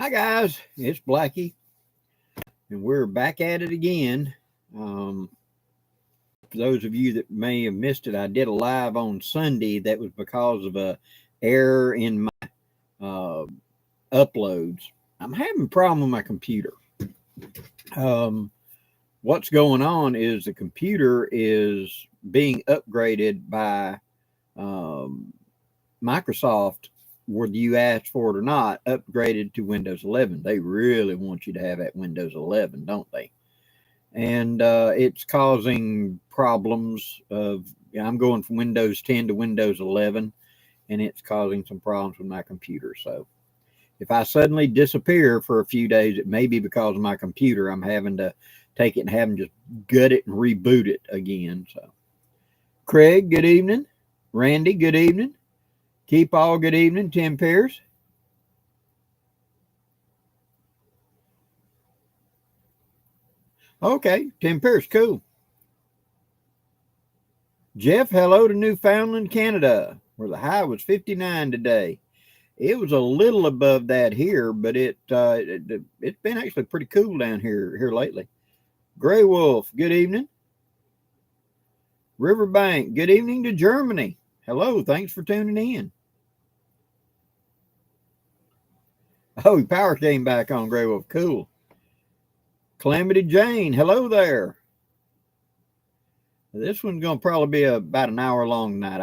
Hi guys, it's Blackie, and we're back at it again. For those of you that may have missed it, I did a live on Sunday. That was because of a error in my uh, uploads. I'm having a problem with my computer. Um, what's going on is the computer is being upgraded by um, Microsoft, whether you asked for it or not, upgraded to Windows 11. They really want you to have that Windows 11, don't they? And it's causing problems of, I'm going from Windows 10 to Windows 11, and it's causing some problems with my computer. So if I suddenly disappear for a few days, it may be because of my computer. I'm having to take it and have them just gut it and reboot it again. So Craig, good evening. Randy, good evening. Keep all, good evening. Tim Pierce. Okay, Tim Pierce, cool. Jeff, hello to Newfoundland, Canada, where the high was 59 today. It was a little above that here, but it's been actually pretty cool down here lately. Gray Wolf, good evening. Riverbank, good evening to Germany. Hello, thanks for tuning in. Oh, power came back on, Gray Wolf, cool. Calamity Jane, hello there. This one's going to probably be about an hour long tonight.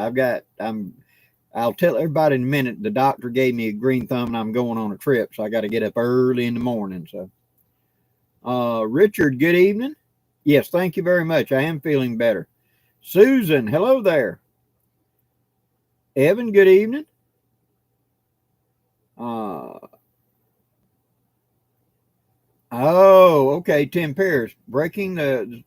I'll tell everybody in a minute. The doctor gave me a green thumb and I'm going on a trip, so I got to get up early in the morning. So, Richard, good evening. Yes, thank you very much. I am feeling better. Susan, hello there. Evan, good evening. Oh, okay. Tim Pierce, breaking the.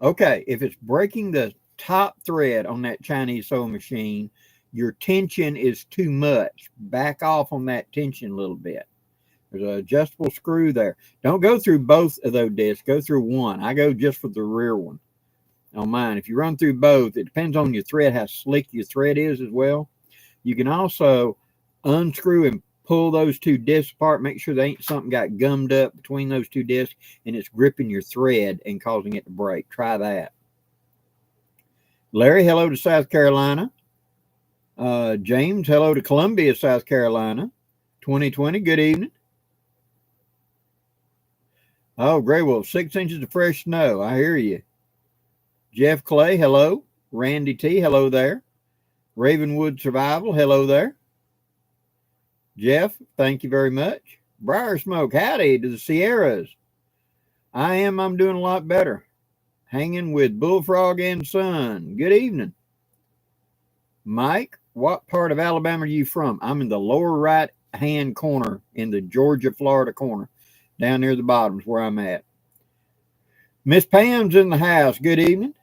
Okay, if it's breaking the top thread on that Chinese sewing machine, your tension is too much. Back off on that tension a little bit. There's an adjustable screw there. Don't go through both of those discs. Go through one. I go just for the rear one on mine. If you run through both, it depends on your thread, how slick your thread is as well. You can also unscrew and pull those two discs apart. Make sure there ain't something got gummed up between those two discs and it's gripping your thread and causing it to break. Try that. Larry, hello to South Carolina. James, hello to Columbia, South Carolina. 2020, good evening. Oh, Gray Wolf, 6 inches of fresh snow. I hear you. Jeff Clay, hello. Randy T, hello there. Ravenwood Survival, hello there. Jeff, thank you very much. Briar Smoke, howdy to the Sierras. I'm doing a lot better. Hanging with Bullfrog and Son. Good evening. Mike, what part of Alabama are you from? I'm in the lower right hand corner in the Georgia-Florida corner. Down near the bottom is where I'm at. Miss Pam's in the house. Good evening.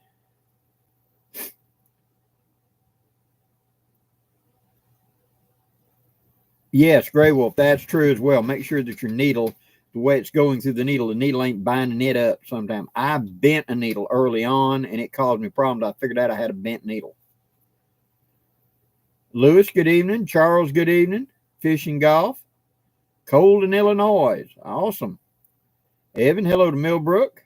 Yes, Gray Wolf, that's true as well. Make sure that your needle, the way it's going through the needle ain't binding it up sometime. I bent a needle early on, and it caused me problems. I figured out I had a bent needle. Lewis, good evening. Charles, good evening. Fishing Golf. Cold in Illinois. Awesome. Evan, hello to Millbrook.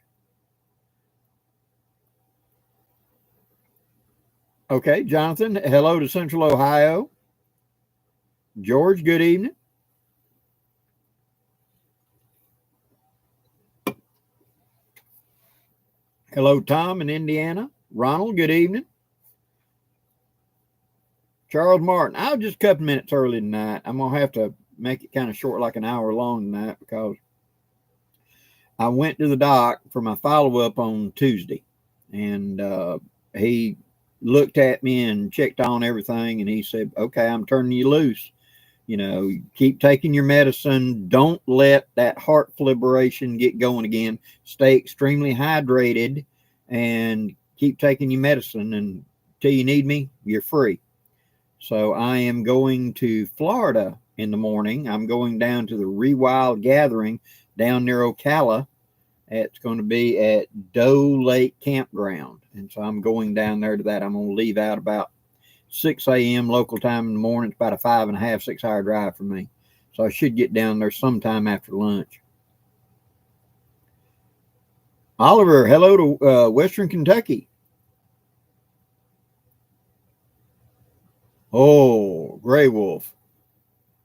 Okay, Jonathan, hello to Central Ohio. George, good evening. Hello, Tom in Indiana. Ronald, good evening. Charles Martin, I was just a couple minutes early tonight. I'm going to have to make it kind of short, like an hour long tonight, because I went to the doc for my follow-up on Tuesday, and he looked at me and checked on everything, and he said, okay, I'm turning you loose. You know, keep taking your medicine. Don't let that heart fibrillation get going again. Stay extremely hydrated and keep taking your medicine. And till you need me, you're free. So I am going to Florida in the morning. I'm going down to the Rewild Gathering down near Ocala. It's going to be at Doe Lake Campground. And so I'm going down there to that. I'm going to leave out about 6 a.m. local time in the morning. It's about a 5.5, 6 hour drive for me. So I should get down there sometime after lunch. Oliver, hello to Western Kentucky. Oh, Gray Wolf.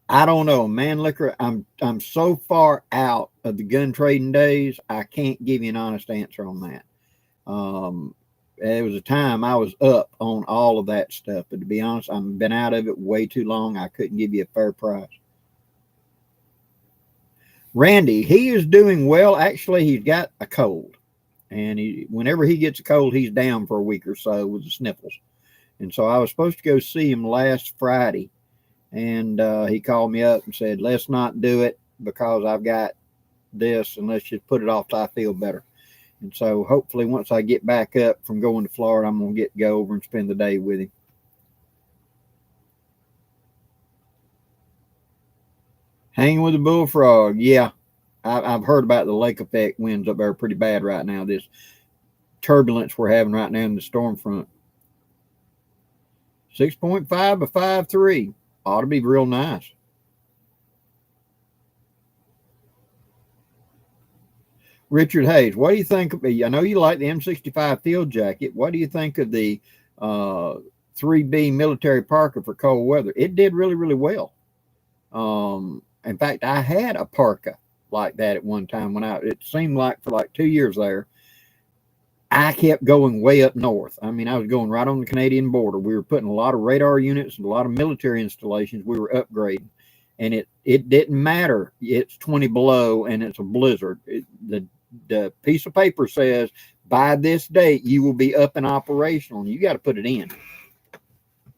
I don't know, man. Liquor, I'm so far out of the gun trading days, I can't give you an honest answer on that. There was a time I was up on all of that stuff, but to be honest, I've been out of it way too long. I couldn't give you a fair price. Randy, he is doing well. Actually, he's got a cold, and whenever he gets a cold, he's down for a week or so with the sniffles. And so I was supposed to go see him last Friday, and he called me up and said, let's not do it because I've got this, and let's just put it off till I feel better. And so hopefully once I get back up from going to Florida, I'm going to go over and spend the day with him. Hanging with the bullfrog. Yeah, I've heard about the lake effect winds up there pretty bad right now. This turbulence we're having right now in the storm front. 6.5 by 5.3 ought to be real nice. Richard Hayes, what do you think of? I know you like the M65 field jacket. What do you think of the 3B military parka for cold weather? It did really, really well. In fact, I had a parka like that at one time it seemed like for like 2 years there, I kept going way up north. I mean, I was going right on the Canadian border. We were putting a lot of radar units and a lot of military installations. We were upgrading, and it didn't matter. It's 20 below and it's a blizzard. The piece of paper says by this date you will be up and operational, and you got to put it in.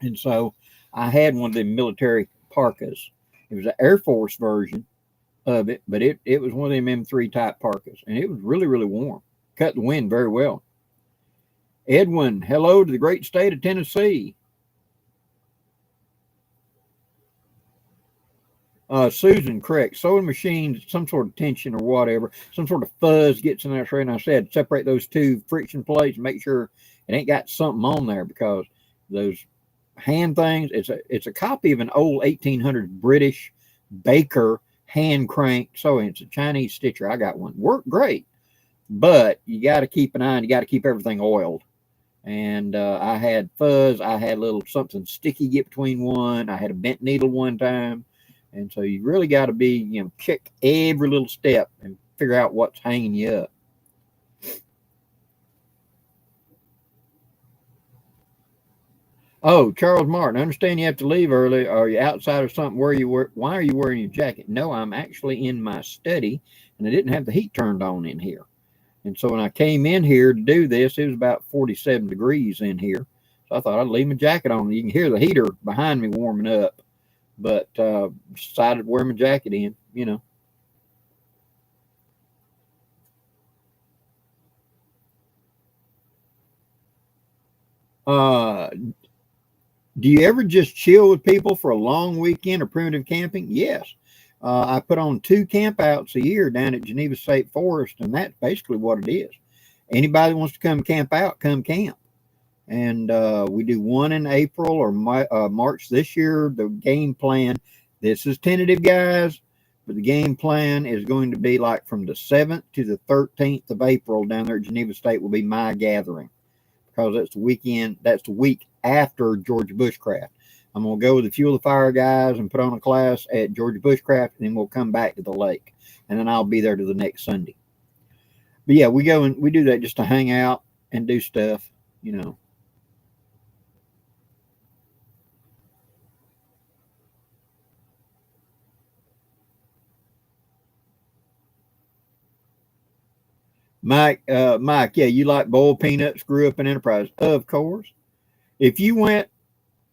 And so I had one of the military parkas. It was an Air Force version of it, but it was one of them M3 type parkas, and it was really, really warm. Cut the wind very well. Edwin, hello to the great state of Tennessee. Susan, correct. Sewing machines, some sort of tension or whatever, some sort of fuzz gets in there. And I said, separate those two friction plates and make sure it ain't got something on there, because those hand things, it's a copy of an old 1800s British Baker hand crank sewing. It's a Chinese stitcher. I got one. Worked great, but you got to keep an eye on, you got to keep everything oiled. And I had fuzz. I had a little something sticky get between one. I had a bent needle one time. And so you really got to be, check every little step and figure out what's hanging you up. Oh, Charles Martin, I understand you have to leave early. Are you outside or something? Why are you wearing your jacket? No, I'm actually in my study, and I didn't have the heat turned on in here. And so when I came in here to do this, it was about 47 degrees in here. So I thought I'd leave my jacket on. You can hear the heater behind me warming up, but decided to wear my jacket in, Do you ever just chill with people for a long weekend or primitive camping? Yes. I put on 2 campouts a year down at Geneva State Forest, and that's basically what it is. Anybody wants to come camp out, come camp. And we do one in April or March this year. The game plan, this is tentative, guys, but the game plan is going to be like from the 7th to the 13th of April down there at Geneva State will be my gathering, because that's the weekend, that's the week after Georgia Bushcraft. I'm going to go with a few of the fire guys and put on a class at Georgia Bushcraft, and then we'll come back to the lake, and then I'll be there to the next Sunday. But yeah, we go and we do that just to hang out and do stuff, Mike, yeah, you like boiled peanuts, grew up in Enterprise. Of course. If you went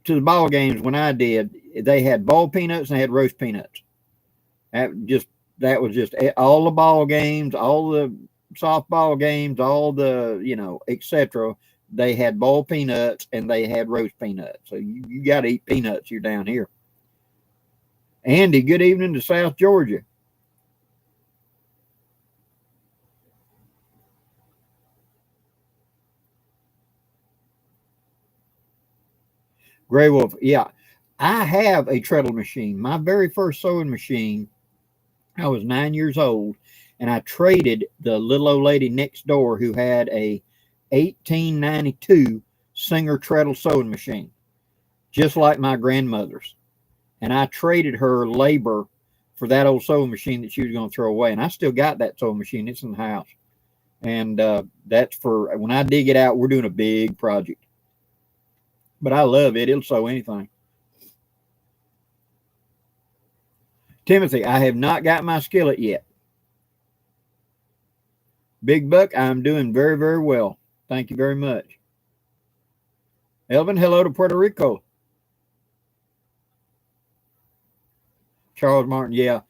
to the ball games when I did, they had boiled peanuts and they had roast peanuts. That was just all the ball games, all the softball games, all the, etc. They had boiled peanuts and they had roast peanuts. So you got to eat peanuts. You're down here. Andy, good evening to South Georgia. Gray Wolf, yeah. I have a treadle machine. My very first sewing machine, I was 9 years old, and I traded the little old lady next door who had a 1892 Singer treadle sewing machine, just like my grandmother's. And I traded her labor for that old sewing machine that she was going to throw away. And I still got that sewing machine. It's in the house. And that's for when I dig it out, we're doing a big project. But I love it. It'll sew anything. Timothy, I have not got my skillet yet. Big Buck, I'm doing very, very well. Thank you very much. Elvin, hello to Puerto Rico. Charles Martin, yeah.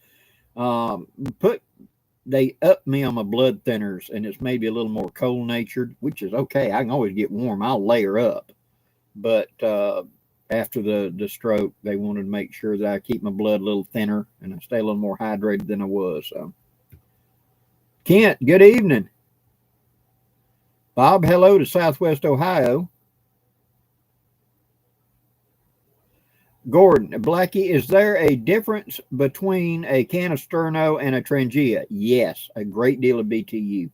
They upped me on my blood thinners, and it's maybe a little more cold natured, which is okay. I can always get warm. I'll layer up. But after the stroke, they wanted to make sure that I keep my blood a little thinner and I stay a little more hydrated than I was. So, Kent, good evening. Bob, hello to Southwest Ohio. Gordon, Blackie, is there a difference between a can of sterno and a Trangia? Yes, a great deal of BTU.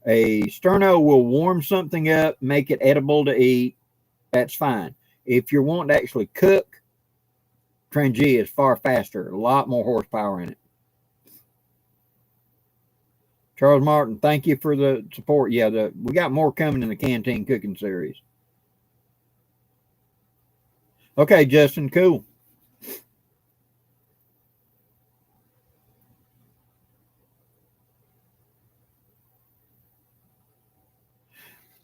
A sterno will warm something up, make it edible to eat. That's fine. If you're wanting to actually cook, Trangia is far faster, a lot more horsepower in it. Charles Martin, thank you for the support. Yeah, we got more coming in the Canteen Cooking Series. Okay, Justin, cool.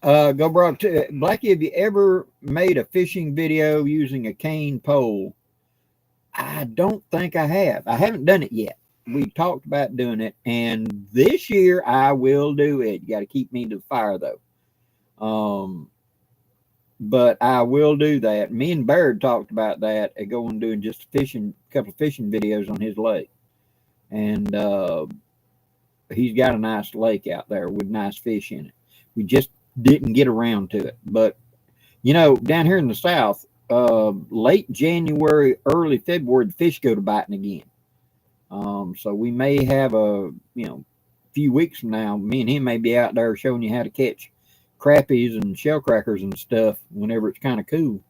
Go Brock. Blackie, have you ever made a fishing video using a cane pole? I don't think I have. I haven't done it yet. We talked about doing it, and this year I will do it. You got to keep me to the fire, though. But I will do that. Me and Baird talked about that and going doing just a couple of fishing videos on his lake, and he's got a nice lake out there with nice fish in it. We just didn't get around to it, but down here in the South, late January, early February, the fish go to biting again. So we may have a few weeks from now, me and him may be out there showing you how to catch crappies and shell crackers and stuff whenever it's kind of cool.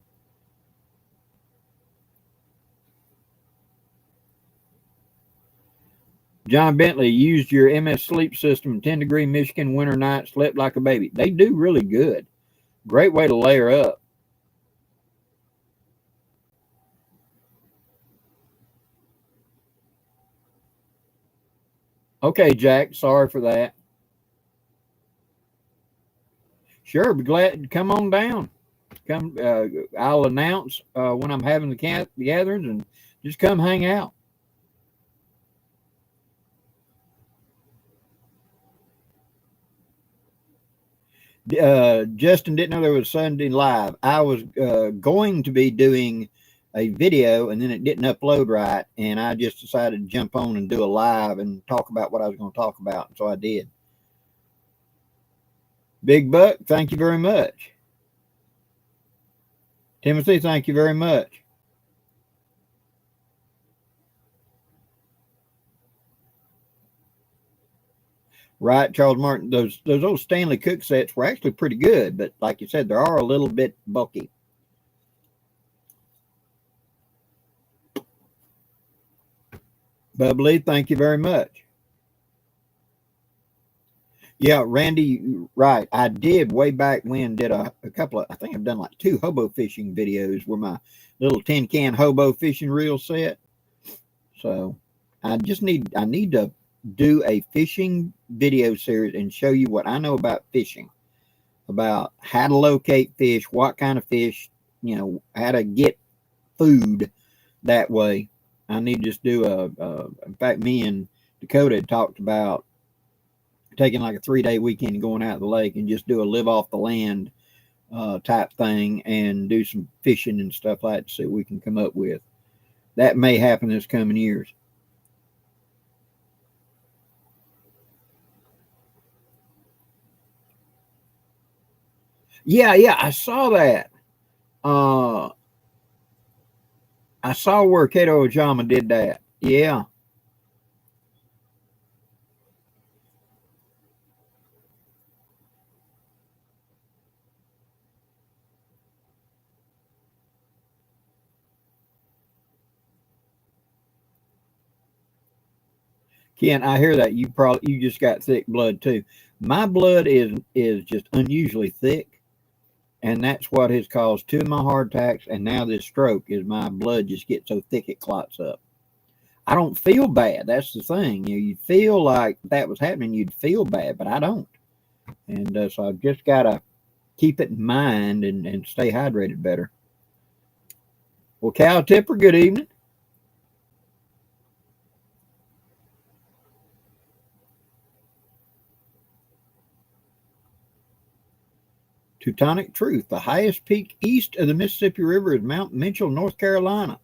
John Bentley, used your MS sleep system, 10-degree Michigan winter night, slept like a baby. They do really good. Great way to layer up. Okay, Jack, sorry for that. Sure, be glad to come on down. Come, I'll announce when I'm having the gatherings, and just come hang out. Justin didn't know there was Sunday live. I was going to be doing a video, and then it didn't upload right, and I just decided to jump on and do a live and talk about what I was going to talk about, and so I did. Big Buck, thank you very much. Timothy, thank you very much. Right, Charles Martin, those old Stanley Cook sets were actually pretty good, but like you said, they are a little bit bulky. Bubbly, thank you very much. Yeah, Randy, right. I did way back when, did a couple of, I think I've done like 2 hobo fishing videos where my little tin can hobo fishing reel set. So I need to do a fishing video series and show you what I know about fishing, about how to locate fish, what kind of fish, how to get food that way. I need to just do in fact, me and Dakota had talked about taking like a 3-day weekend going out to the lake and just do a live off the land type thing and do some fishing and stuff like that to see what we can come up with. That may happen this coming years. Yeah, I saw that. I saw where Kato Ojama did that. Yeah. Ken, I hear that you just got thick blood too. My blood is just unusually thick, and that's what has caused two of my heart attacks, and now this stroke is my blood just gets so thick it clots up. I don't feel bad. That's the thing. You feel like if that was happening, you'd feel bad, but I don't. And so I've just got to keep it in mind and stay hydrated better. Well, Cow Tipper, good evening. Teutonic Truth. The highest peak east of the Mississippi River is Mount Mitchell, North Carolina.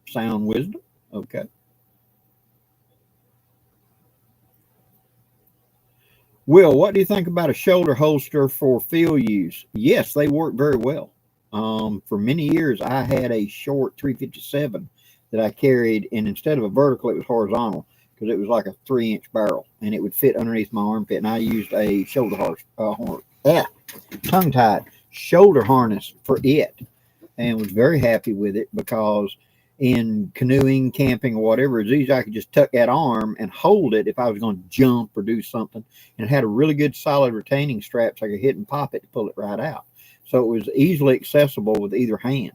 Sound wisdom. Okay. Will, what do you think about a shoulder holster for field use? Yes, they work very well. For many years, I had a short 357 that I carried, and instead of a vertical, it was horizontal because it was like a 3-inch barrel, and it would fit underneath my armpit. And I used a shoulder tongue-tied shoulder harness for it, and was very happy with it because in canoeing, camping, or whatever, it's easy. I could just tuck that arm and hold it if I was going to jump or do something. And it had a really good solid retaining strap so I could hit and pop it to pull it right out. So it was easily accessible with either hand.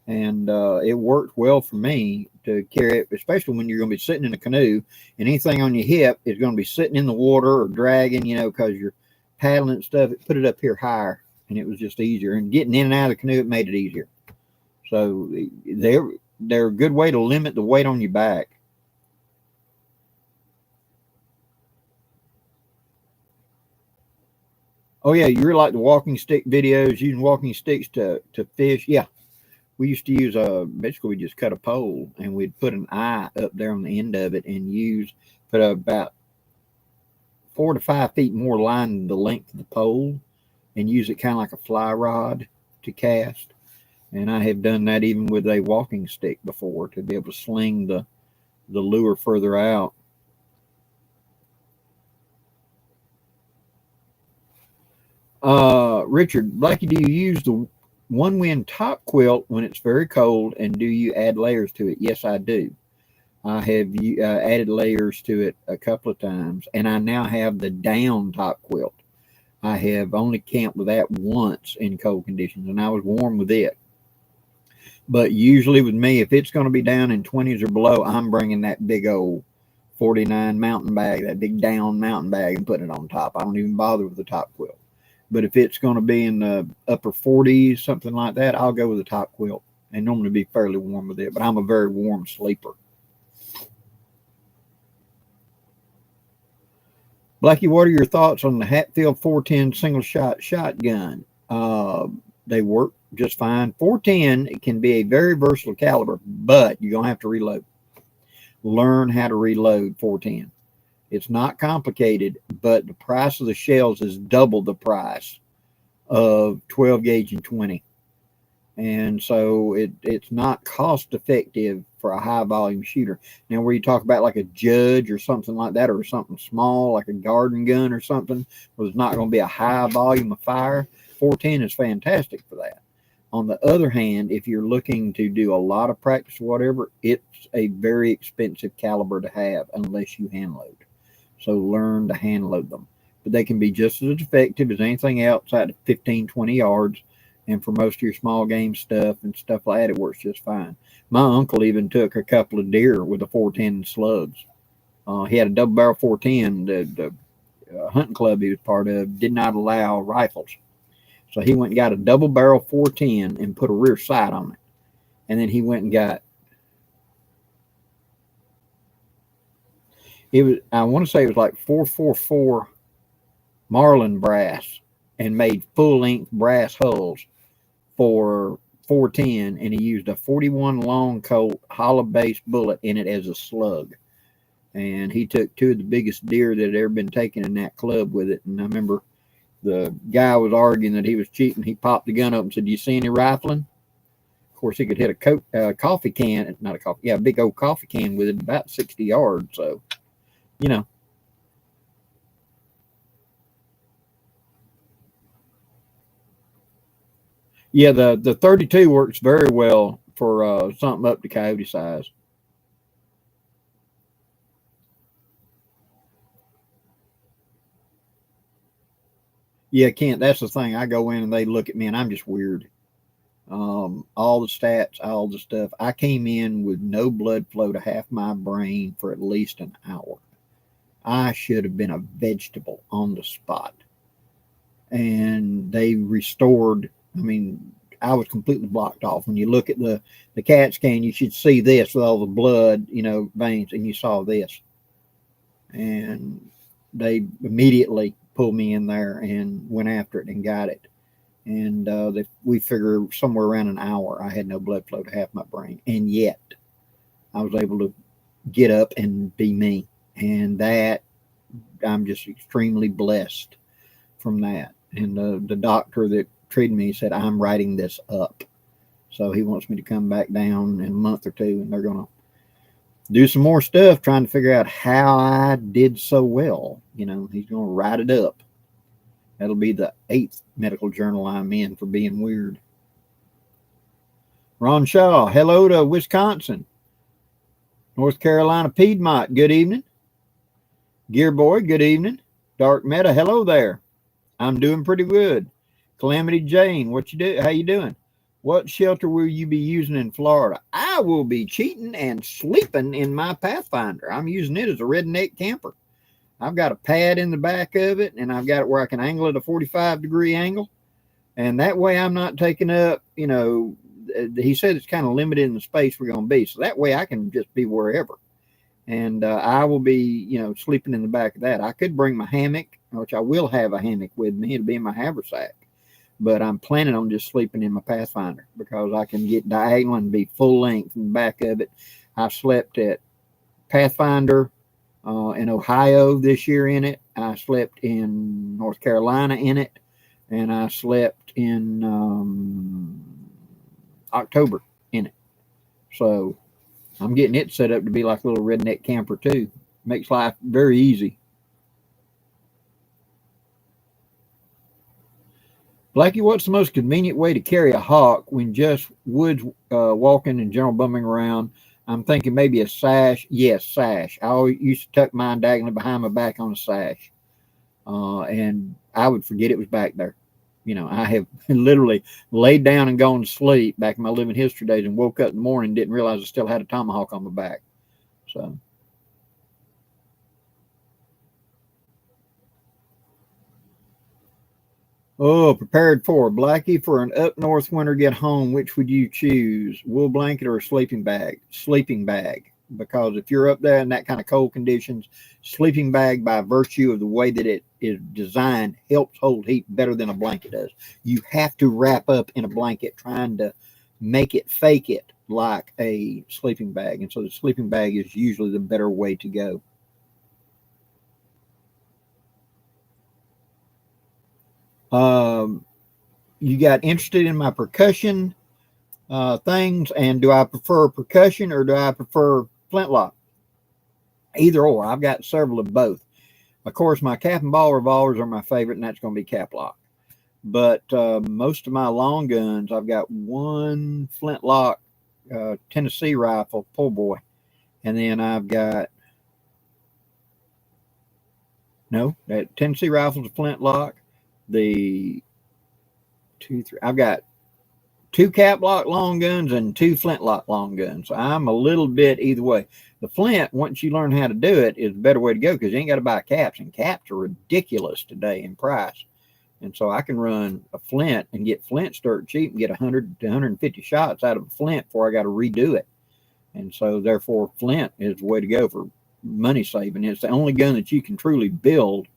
And it worked well for me to carry it, especially when you're going to be sitting in a canoe and anything on your hip is going to be sitting in the water or dragging, because you're paddling and stuff. It put it up here higher, and it was just easier. And getting in and out of the canoe, it made it easier. So they're a good way to limit the weight on your back. Oh, yeah, you really like the walking stick videos, using walking sticks to fish. Yeah, we used to use basically we just cut a pole and we'd put an eye up there on the end of it and put about 4 to 5 feet more line than the length of the pole and use it kind of like a fly rod to cast. And I have done that even with a walking stick before to be able to sling the lure further out. Richard, Blackie, do you use the one wind top quilt when it's very cold, and do you add layers to it? Yes, I do. I have added layers to it a couple of times, and I now have the down top quilt. I have only camped with that once in cold conditions, and I was warm with it. But usually with me, if it's going to be down in 20s or below, I'm bringing that big old 49 mountain bag, that big down mountain bag, and putting it on top. I don't even bother with the top quilt. But if it's going to be in the upper 40s, something like that, I'll go with the top quilt and normally be fairly warm with it. But I'm a very warm sleeper. Blackie, what are your thoughts on the Hatfield 410 single shot shotgun? They work just fine. 410 can be a very versatile caliber, but you're going to have to reload. Learn how to reload 410. It's not complicated, but the price of the shells is double the price of 12 gauge and 20. And so it's not cost effective for a high volume shooter. Now, where you talk about like a Judge or something like that, or something small like a garden gun or something, where there's not going to be a high volume of fire, 410 is fantastic for that. On the other hand, if you're looking to do a lot of practice or whatever, it's a very expensive caliber to have unless you hand load. So learn to hand load them. But they can be just as effective as anything else at 15, 20 yards. And for most of your small game stuff and stuff like that, it works just fine. My uncle even took a couple of deer with a 410 slugs. He had a double barrel 410. The hunting club he was part of did not allow rifles. So he went and got a double barrel 410 and put a rear sight on it. And then he went and got, I want to say it was like 444 Marlin brass, and made full length brass hulls for 410, and he used a 41 long Colt hollow base bullet in it as a slug. And he took 2 of the biggest deer that had ever been taken in that club with it. And I remember the guy was arguing that he was cheating. He popped the gun up and said, "Do you see any rifling?" Of course, he could hit a coffee can, not a coffee, yeah, a big old coffee can with it about 60 yards. So, you know. Yeah, the 32 works very well for something up to coyote size. Yeah, Kent, that's the thing. I go in and they look at me and I'm just weird. All the stats, all the stuff. I came in with no blood flow to half my brain for at least an hour. I should have been a vegetable on the spot. And they restored, I mean, I was completely blocked off. When you look at the CAT scan, you should see this with all the blood, veins, and you saw this. And they immediately pulled me in there and went after it and got it. And we figure somewhere around an hour, I had no blood flow to half my brain. And yet I was able to get up and be me. And that, I'm just extremely blessed from that. And the doctor that treated me said, I'm writing this up. So he wants me to come back down in a month or two, and they're going to do some more stuff trying to figure out how I did so well. He's going to write it up. That'll be the 8th medical journal I'm in for being weird. Ron Shaw, hello to Wisconsin. North Carolina Piedmont, good evening. Gear Boy, good evening. Dark Meta, hello there. I'm doing pretty good. Calamity Jane, what you do? How you doing? What shelter will you be using in Florida? I will be cheating and sleeping in my Pathfinder. I'm using it as a redneck camper. I've got a pad in the back of it, and I've got it where I can angle at a 45-degree angle. And that way I'm not taking up, he said it's kind of limited in the space we're going to be. So that way I can just be wherever. And I will be, sleeping in the back of that. I could bring my hammock, which I will have a hammock with me. It'll be in my haversack. But I'm planning on just sleeping in my Pathfinder because I can get diagonal and be full length in the back of it. I slept at Pathfinder in Ohio this year in it. I slept in North Carolina in it. And I slept in October in it. So I'm getting it set up to be like a little redneck camper too. Makes life very easy. Blackie, what's the most convenient way to carry a hawk when just woods walking and general bumming around? I'm thinking maybe a sash. Yes, sash. I always used to tuck mine diagonally behind my back on a sash. And I would forget it was back there. I have literally laid down and gone to sleep back in my living history days and woke up in the morning and didn't realize I still had a tomahawk on my back. So. Oh, prepared for Blackie for an up north winter get home. Which would you choose, wool blanket or a sleeping bag? Sleeping bag, because if you're up there in that kind of cold conditions, sleeping bag, by virtue of the way that it is designed, helps hold heat better than a blanket does. You have to wrap up in a blanket trying to make it fake it like a sleeping bag, and so the sleeping bag is usually the better way to go. You got interested in my percussion things, and do I prefer percussion or do I prefer flintlock? Either or. I've got several of both. Of course, my cap and ball revolvers are my favorite, and that's going to be cap lock. But most of my long guns, I've got one flintlock Tennessee rifle, pull boy, and then I've got that Tennessee rifle's a flintlock. The 2, 3. I've got 2 cap lock long guns and 2 flintlock long guns. So I'm a little bit either way. The flint, once you learn how to do it, is a better way to go because you ain't got to buy caps, and caps are ridiculous today in price. And so I can run a flint and get flint dirt cheap and get 100 to 150 shots out of a flint before I got to redo it. And so therefore flint is the way to go for money saving. It's the only gun that you can truly build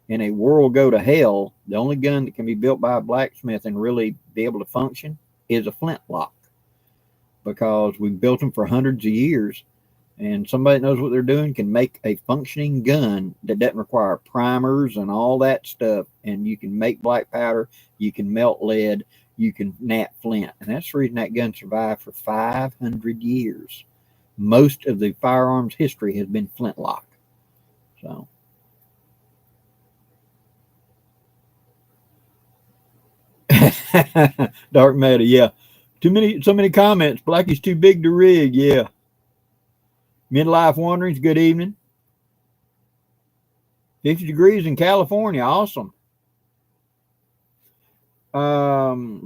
in a world go to hell. The only gun that can be built by a blacksmith and really be able to function is a flintlock, because we built them for hundreds of years, and somebody that knows what they're doing can make a functioning gun that doesn't require primers and all that stuff. And you can make black powder, you can melt lead, you can nap flint. And that's the reason that gun survived for 500 years. Most of the firearms history has been flintlock. So. Dark matter, yeah. So many comments. Blackie's too big to rig, yeah. Midlife wanderings, good evening. 50 degrees in California, awesome.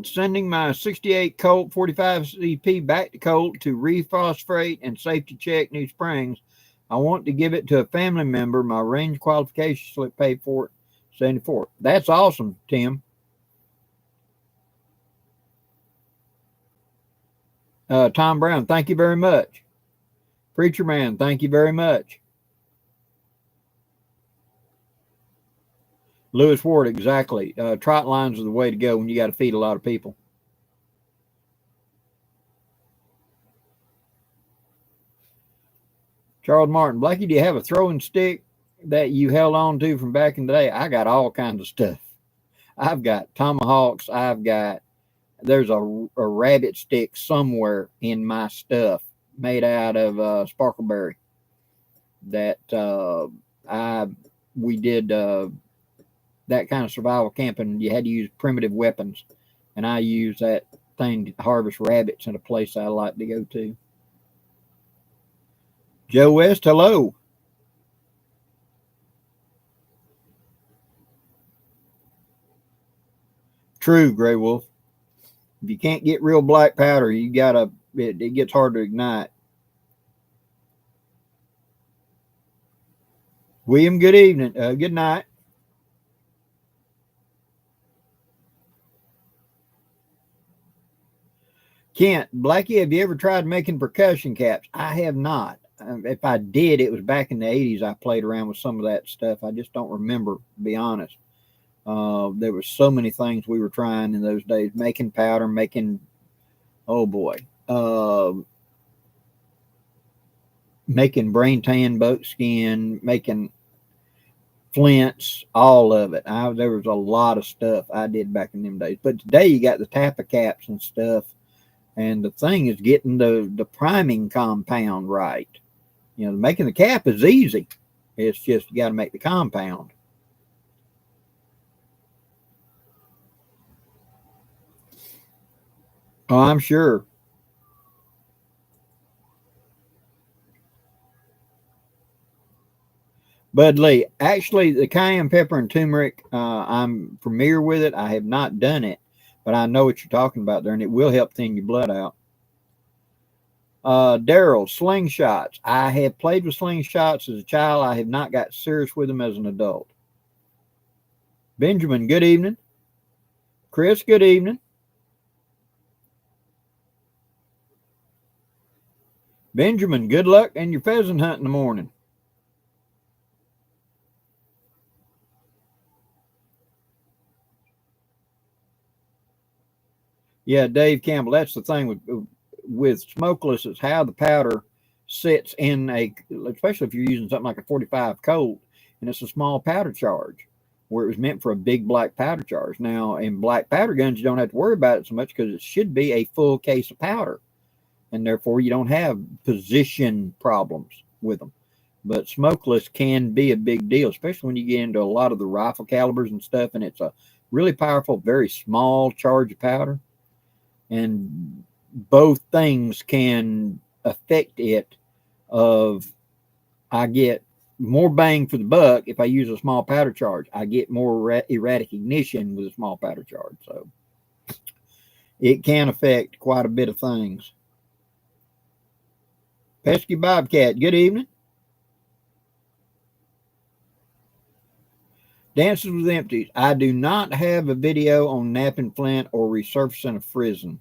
Sending my 68 Colt 45 CP back to Colt to rephosphate and safety check New Springs. I want to give it to a family member. My range qualification slip paid for it, 74. That's awesome, Tim. Tom Brown, thank you very much. Preacher Man, thank you very much. Lewis Ward, exactly. Trot lines are the way to go when you got to feed a lot of people. Charles Martin, Blackie, do you have a throwing stick that you held on to from back in the day? I got all kinds of stuff. I've got Tomahawks. There's a rabbit stick somewhere in my stuff made out of sparkleberry that we did that kind of survival camping. You had to use primitive weapons, and I use that thing to harvest rabbits in a place I like to go to. Joe West, hello. True, Gray Wolf. If you can't get real black powder, it gets hard to ignite. William, good evening. Good night. Kent, Blackie, have you ever tried making percussion caps? I have not. If I did, it was back in the 80s. I played around with some of that stuff. I just don't remember, to be honest. There were so many things we were trying in those days. Making powder, making brain tan buckskin, making flints, all of it. There was a lot of stuff I did back in them days. But today you got the Tappa caps and stuff. And the thing is getting the priming compound right. Making the cap is easy. It's just you got to make the compound. Oh, I'm sure. Bud Lee, actually, the cayenne pepper and turmeric, I'm familiar with it. I have not done it, but I know what you're talking about there, and it will help thin your blood out. Daryl, slingshots. I have played with slingshots as a child. I have not got serious with them as an adult. Benjamin, good evening. Chris, good evening. Benjamin, good luck in your pheasant hunt in the morning. Yeah, Dave Campbell, that's the thing with smokeless is how the powder sits in especially if you're using something like a 45 Colt and it's a small powder charge where it was meant for a big black powder charge. Now, in black powder guns, you don't have to worry about it so much because it should be a full case of powder, and therefore you don't have position problems with them. But smokeless can be a big deal, especially when you get into a lot of the rifle calibers and stuff, and it's a really powerful, very small charge of powder. And both things can affect it. I get more bang for the buck if I use a small powder charge. I get more erratic ignition with a small powder charge. So it can affect quite a bit of things. Pesky Bobcat, good evening. Dances with Empties. I do not have a video on napping flint or resurfacing a frizzen.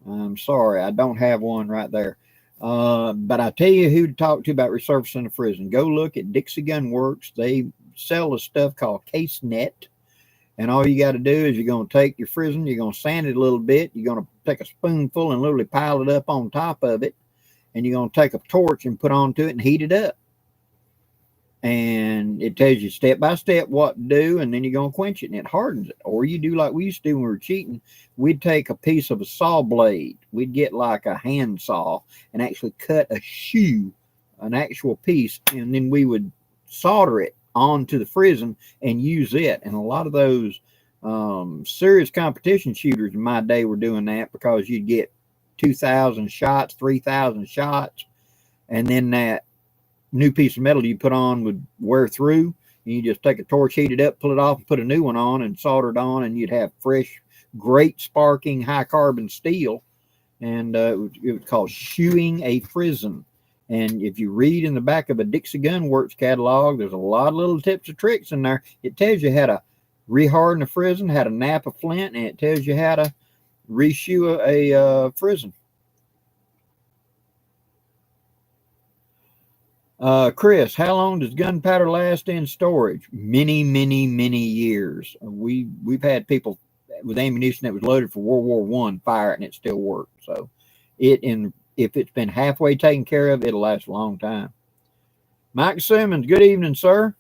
I'm sorry, I don't have one right there. But I tell you who to talk to about resurfacing a frizzen. Go look at Dixie Gun Works. They sell a stuff called Case Net. And all you got to do is you're going to take your frizzen, you're going to sand it a little bit, you're going to take a spoonful and literally pile it up on top of it, and you're going to take a torch and put onto it and heat it up. and it tells you step by step what to do, and then you're going to quench it, and it hardens it. Or you do like we used to do when we were cheating. We'd take a piece of a saw blade. We'd get like a hand saw and actually cut a shoe, an actual piece, and then we would solder it onto the frizzen and use it. And a lot of those serious competition shooters in my day were doing that, because you'd get 2,000 shots, 3,000 shots, and then that new piece of metal you put on would wear through, and you just take a torch, heat it up, pull it off, and put a new one on and solder it on, and you'd have fresh, great sparking, high carbon steel. And it was called shoeing a frizzen. And if you read in the back of a Dixie Gun Works catalog, there's a lot of little tips and tricks in there. It tells you how to reharden a frizzen, how to nap a flint, and it tells you how to reshoe a frizzen. Chris, how long does gunpowder last in storage? Many, many, many years. We've had people with ammunition that was loaded for World War I fire it, and it still worked. So if it's been halfway taken care of, it'll last a long time. Mike Simmons, good evening, sir.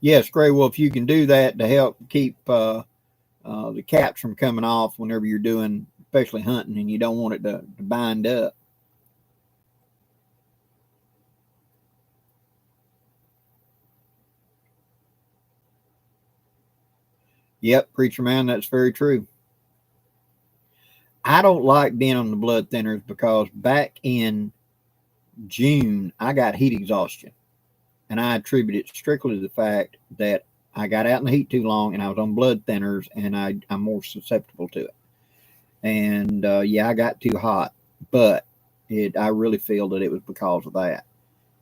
Yes, Gray Wolf, you can do that to help keep the caps from coming off whenever you're doing, especially hunting, and you don't want it to bind up. Yep, Preacher Man, that's very true. I don't like being on the blood thinners because back in June, I got heat exhaustion. And I attribute it strictly to the fact that I got out in the heat too long, and I was on blood thinners, and I'm more susceptible to it. And yeah, I got too hot, but I really feel that it was because of that.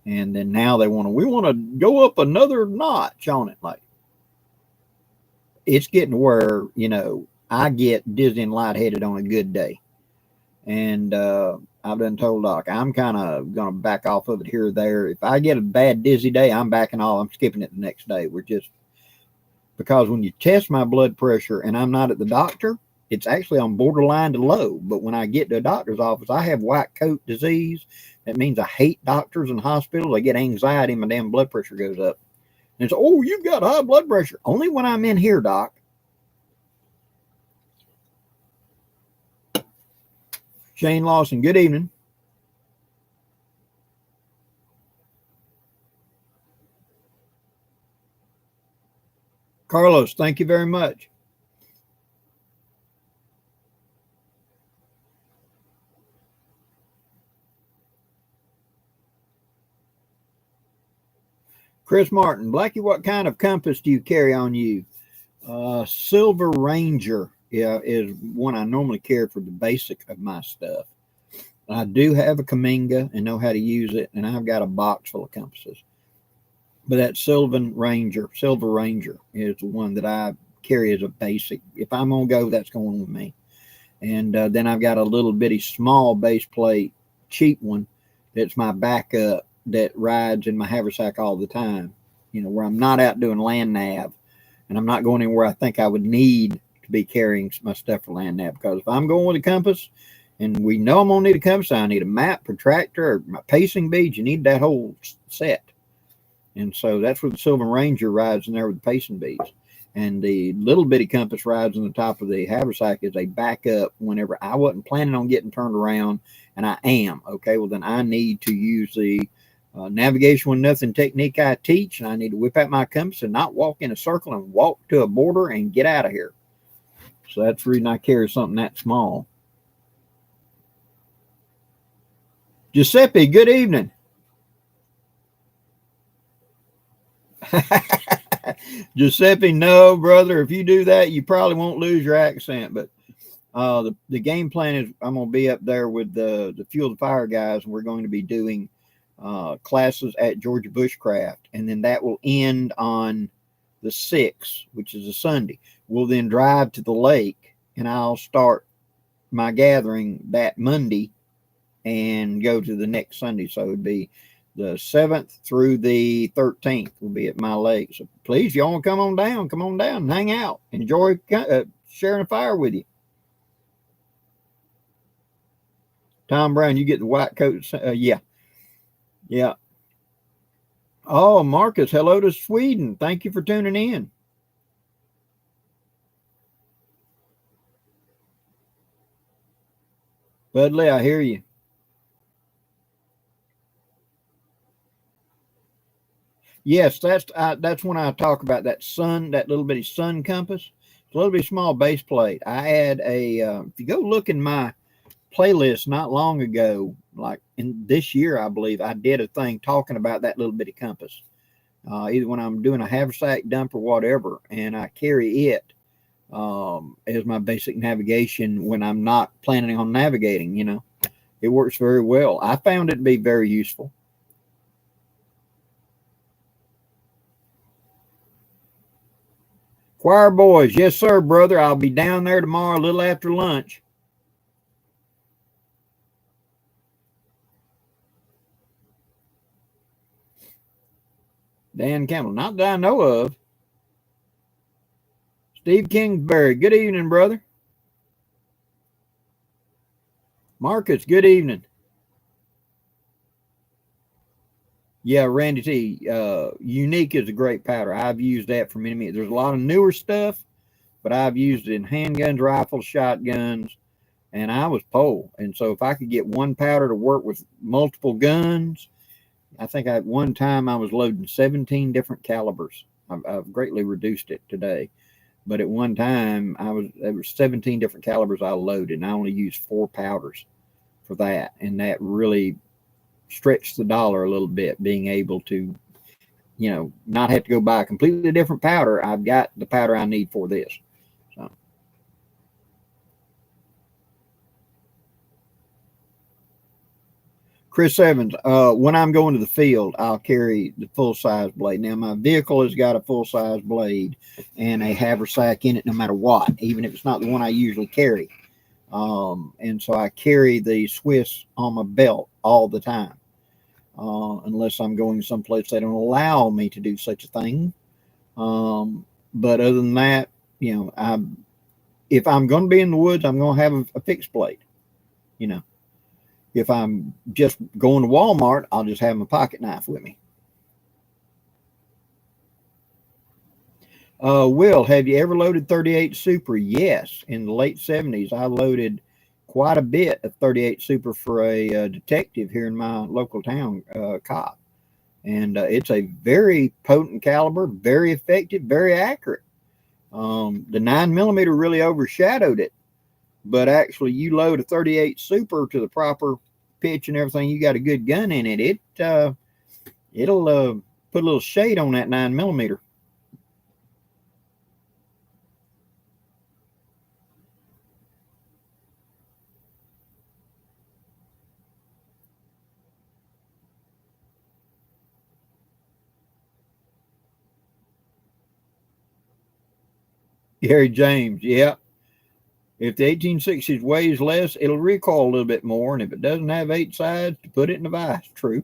And then now we want to go up another notch on it. Like, it's getting where, I get dizzy and lightheaded on a good day. And I've done told Doc, I'm kind of going to back off of it here or there. If I get a bad dizzy day, I'm backing off. I'm skipping it the next day. Because when you test my blood pressure and I'm not at the doctor, it's actually on borderline to low. But when I get to a doctor's office, I have white coat disease. That means I hate doctors and hospitals. I get anxiety, my damn blood pressure goes up. And it's, oh, you've got high blood pressure. Only when I'm in here, Doc. Shane Lawson, good evening. Carlos, thank you very much. Chris Martin, Blackie, what kind of compass do you carry on you? Silver Ranger is one I normally carry for the basic of my stuff. I do have a Kaminga and know how to use it, and I've got a box full of compasses. But that Silver Ranger is the one that I carry as a basic. If I'm going to go, that's going with me. And then I've got a little bitty small base plate, cheap one, that's my backup that rides in my haversack all the time, where I'm not out doing land nav, and I'm not going anywhere I think I would need to be carrying my stuff for land nav. Because if I'm going with a compass, and we know I'm going to need a compass, I need a map, protractor, or my pacing beads. You need that whole set. And so that's where the Silver Ranger rides in there with the pacing beads. And the little bitty compass rides on the top of the haversack as a backup whenever I wasn't planning on getting turned around, and I am. Okay, well, then I need to use the navigation with nothing technique I teach, and I need to whip out my compass and not walk in a circle and walk to a border and get out of here. So that's the reason I carry something that small. Giuseppe, good evening. Giuseppe, no, brother. If you do that, you probably won't lose your accent. But the game plan is I'm going to be up there with the Fuel the Fire guys, and we're going to be doing classes at Georgia Bushcraft, and then that will end on the 6th, which is a Sunday. We'll then drive to the lake, and I'll start my gathering that Monday and go to the next Sunday. So it would be the 7th through the 13th will be at my lake. So please, y'all want to come on down and hang out. Enjoy sharing a fire with you. Tom Brown, you get the white coats. Yeah. Yeah. Oh, Marcus, hello to Sweden. Thank you for tuning in. Budley, I hear you. Yes, that's when I talk about that little bitty sun compass. It's a little bitty small base plate. I had if you go look in my playlist not long ago, like in this year, I believe I did a thing talking about that little bitty compass. Either when I'm doing a haversack dump or whatever, and I carry it as my basic navigation when I'm not planning on navigating. It works very well. I found it to be very useful. Choir boys, yes, sir, brother. I'll be down there tomorrow a little after lunch. Dan Campbell, not that I know of. Steve Kingsbury, good evening, brother. Marcus, good evening. Yeah, Randy T. Unique is a great powder. I've used that for many years. There's a lot of newer stuff, but I've used it in handguns, rifles, shotguns, and I was pole. And so if I could get one powder to work with multiple guns, I think at one time I was loading 17 different calibers. I've greatly reduced it today. But at one time, there were 17 different calibers I loaded, and I only used 4 powders for that. And that really stretched the dollar a little bit, being able to, not have to go buy a completely different powder. I've got the powder I need for this. So. Chris Evans, when I'm going to the field, I'll carry the full-size blade. Now, my vehicle has got a full-size blade and a haversack in it no matter what, even if it's not the one I usually carry. And so I carry the Swiss on my belt all the time, unless I'm going someplace they don't allow me to do such a thing. But other than that, if I'm going to be in the woods, I'm going to have a fixed blade, If I'm just going to Walmart, I'll just have my pocket knife with me. Will, have you ever loaded 38 Super? Yes. In the late 70s, I loaded quite a bit of 38 Super for a detective here in my local town, cop. And it's a very potent caliber, very effective, very accurate. The 9mm really overshadowed it. But actually, you load a 38 Super to the proper pitch and everything, you got a good gun in it. It'll put a little shade on that 9mm. Gary James, yeah. If the 1860s weighs less, it'll recoil a little bit more, and if it doesn't have 8 sides, to put it in the vise. True.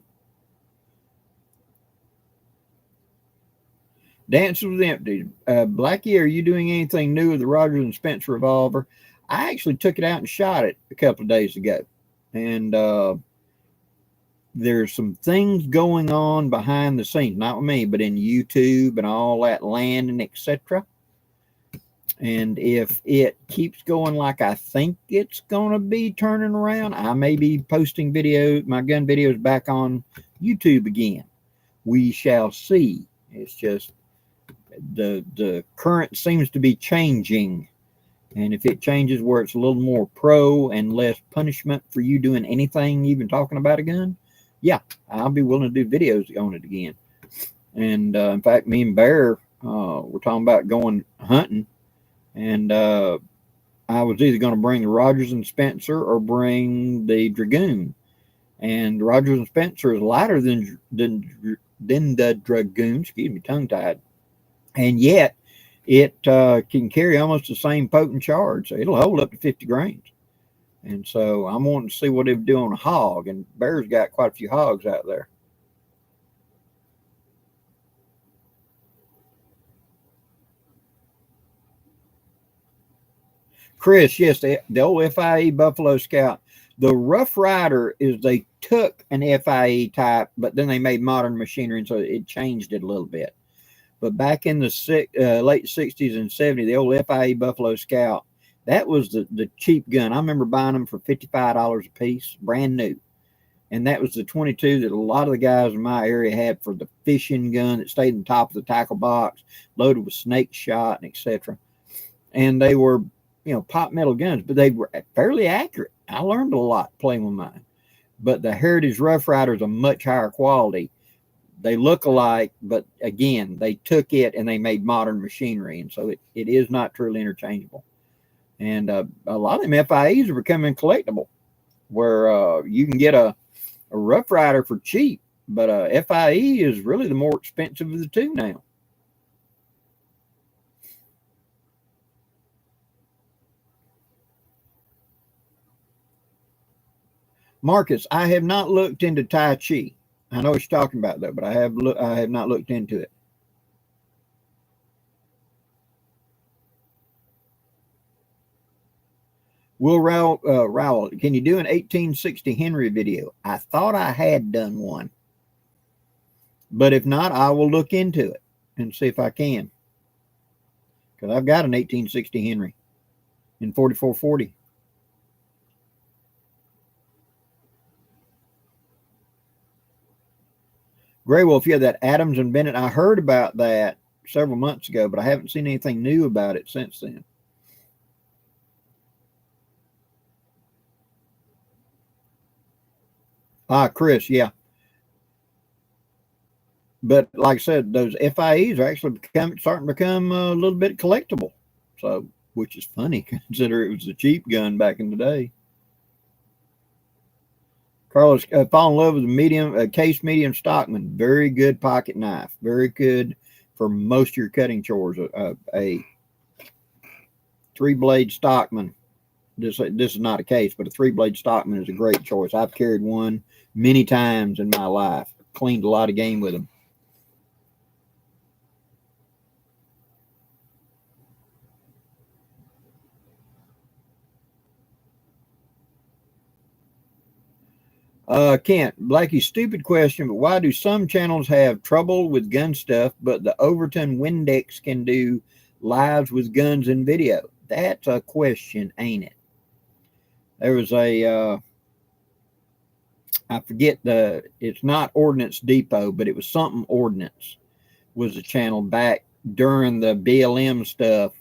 Dances with Empty. Blackie, are you doing anything new with the Rogers and Spencer revolver? I actually took it out and shot it a couple of days ago. And there's some things going on behind the scenes, not with me, but in YouTube and all that landing, etc. And if it keeps going like I think it's going to be turning around, I may be posting my gun videos back on YouTube again. We shall see. It's just the current seems to be changing. And if it changes where it's a little more pro and less punishment for you doing anything, even talking about a gun, yeah, I'll be willing to do videos on it again. And in fact, me and Bear, we're talking about going hunting. And I was either going to bring the Rogers and Spencer or bring the Dragoon. And the Rogers and Spencer is lighter than the Dragoon. Excuse me, tongue-tied. And yet, it can carry almost the same potent charge. So it'll hold up to 50 grains. And so I'm wanting to see what it would do on a hog. And Bear's got quite a few hogs out there. Chris, yes, the old FIE Buffalo Scout. The Rough Rider is they took an FIE type, but then they made modern machinery, and so it changed it a little bit. But back in the late 60s and 70s, the old FIE Buffalo Scout, that was the cheap gun. I remember buying them for $55 a piece, brand new. And that was the 22 that a lot of the guys in my area had for the fishing gun that stayed on top of the tackle box, loaded with snake shot and etc. And they were, pot metal guns, but they were fairly accurate. I learned a lot playing with mine. But the Heritage Rough Rider is a much higher quality. They look alike, but again, they took it and they made modern machinery. And so it is not truly interchangeable. And a lot of them FIEs are becoming collectible, where you can get a Rough Rider for cheap, but a FIE is really the more expensive of the two now. Marcus, I have not looked into Tai Chi. I know what you're talking about though, but I have not looked into it. Will Rowell, can you do an 1860 Henry video? I thought I had done one, but if not, I will look into it and see if I can, because I've got an 1860 Henry in 4440. Gray Wolf, yeah, that Adams and Bennett, I heard about that several months ago, but I haven't seen anything new about it since then. Chris, yeah. But like I said, those FIEs are actually starting to become a little bit collectible. So, which is funny, consider it was a cheap gun back in the day. Carlos, fall in love with a case medium Stockman. Very good pocket knife. Very good for most of your cutting chores. A 3-blade Stockman. This is not a case, but a 3-blade Stockman is a great choice. I've carried one many times in my life. Cleaned a lot of game with them. Kent, Blackie, stupid question, but why do some channels have trouble with gun stuff, but the Overton Windex can do lives with guns and video? That's a question, ain't it? There was I forget it's not Ordnance Depot, but it was something Ordnance was a channel back during the BLM stuff.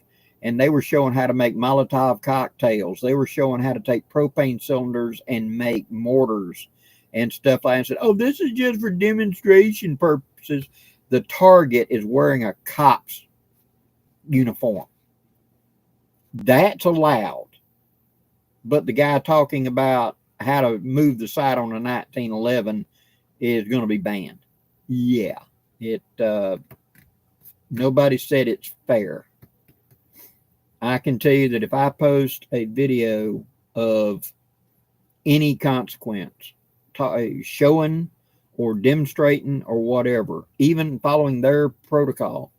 And they were showing how to make Molotov cocktails. They were showing how to take propane cylinders and make mortars and stuff like that. I said, oh, this is just for demonstration purposes. The target is wearing a cop's uniform. That's allowed. But the guy talking about how to move the sight on a 1911 is going to be banned. Yeah. Nobody said it's fair. I can tell you that if I post a video of any consequence, showing or demonstrating or whatever, even following their protocol,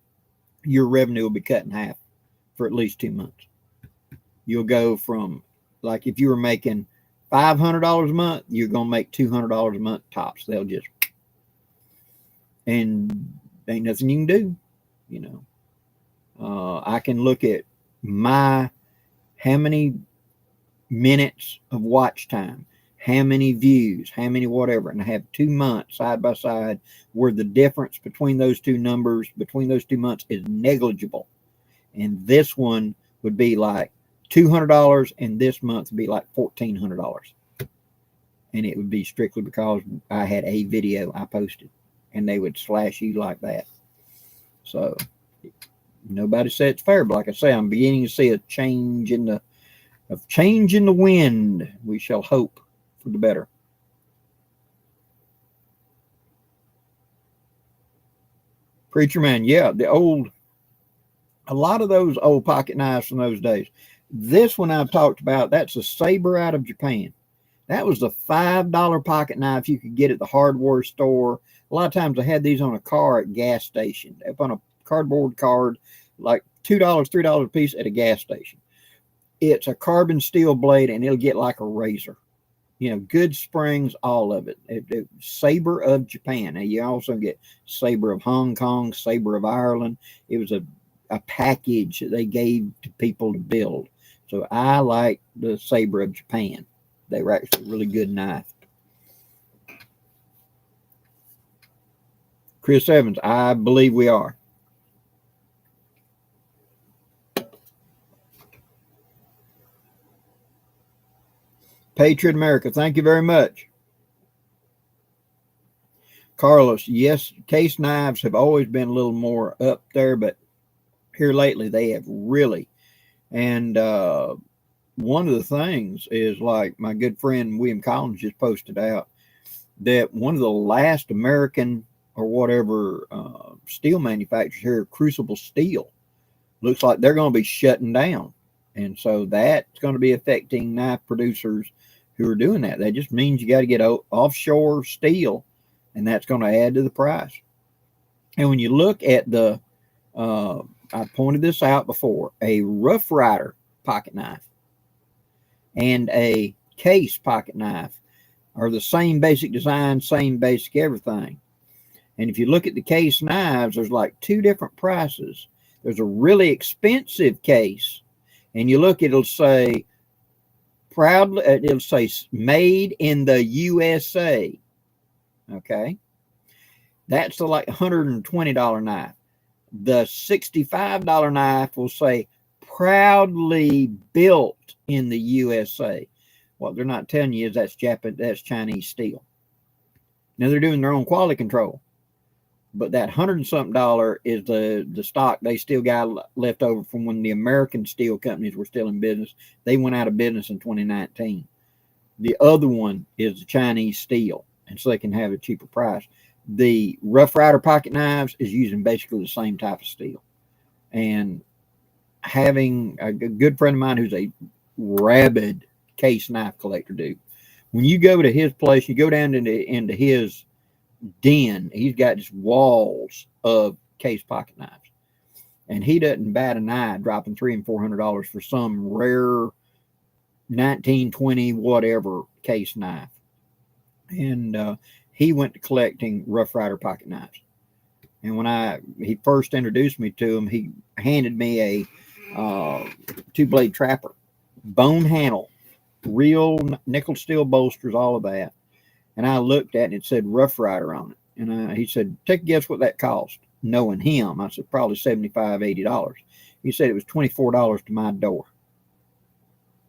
your revenue will be cut in half for at least 2 months. You'll go from, like, if you were making $500 a month, you're going to make $200 a month tops. They'll just, and ain't nothing you can do, I can look at how many minutes of watch time, how many views, how many whatever, and I have 2 months side by side where the difference between those two numbers, between those 2 months, is negligible. And this one would be like $200, and this month would be like $1,400. And it would be strictly because I had a video I posted, and they would slash you like that. So nobody said it's fair, but like I say, I'm beginning to see a change in the wind. We shall hope for the better. Preacher Man, yeah, a lot of those old pocket knives from those days. This one I've talked about, that's a Saber out of Japan. That was the $5 pocket knife you could get at the hardware store. A lot of times I had these on a car at gas station, up on a cardboard card, like $2, $3 a piece at a gas station. It's a carbon steel blade, and it'll get like a razor. You know, good springs, all of it. Saber of Japan. Now you also get Saber of Hong Kong, Saber of Ireland. It was a package that they gave to people to build. So I like the Saber of Japan. They were actually a really good knife. Chris Evans, I believe we are. Patriot America, thank you very much. Carlos, yes, case knives have always been a little more up there, but here lately they have really. And one of the things is, like my good friend William Collins just posted out, that one of the last American or whatever steel manufacturers here, Crucible Steel, looks like they're going to be shutting down. And so that's going to be affecting knife producers who are doing that. That just means you got to get offshore steel, and that's going to add to the price. And when you look at the, I pointed this out before, a Rough Rider pocket knife and a Case pocket knife are the same basic design, same basic everything. And if you look at the Case knives, there's like two different prices. There's a really expensive Case, and you look, it'll say proudly, it'll say made in the USA. Okay. That's the like $120 knife. The $65 knife will say proudly built in the USA. What they're not telling you is that's Chinese steel. Now they're doing their own quality control, but that $100 and something is the stock they still got left over from when the American steel companies were still in business. They went out of business in 2019. The other one is the Chinese steel, and so they can have a cheaper price. The Rough Rider pocket knives is using basically the same type of steel. And having a good friend of mine who's a rabid Case knife collector, dude, when you go to his place, you go down into his den, he's got just walls of Case pocket knives. And he doesn't bat an eye dropping $300 and $400 for some rare 1920 whatever Case knife. And he went to collecting Rough Rider pocket knives. And when he first introduced me to him, he handed me a 2-blade trapper, bone handle, real nickel steel bolsters, all of that. And I looked at it and it said Rough Rider on it. And he said, take a guess what that cost. Knowing him, I said, probably $75, $80. He said it was $24 to my door.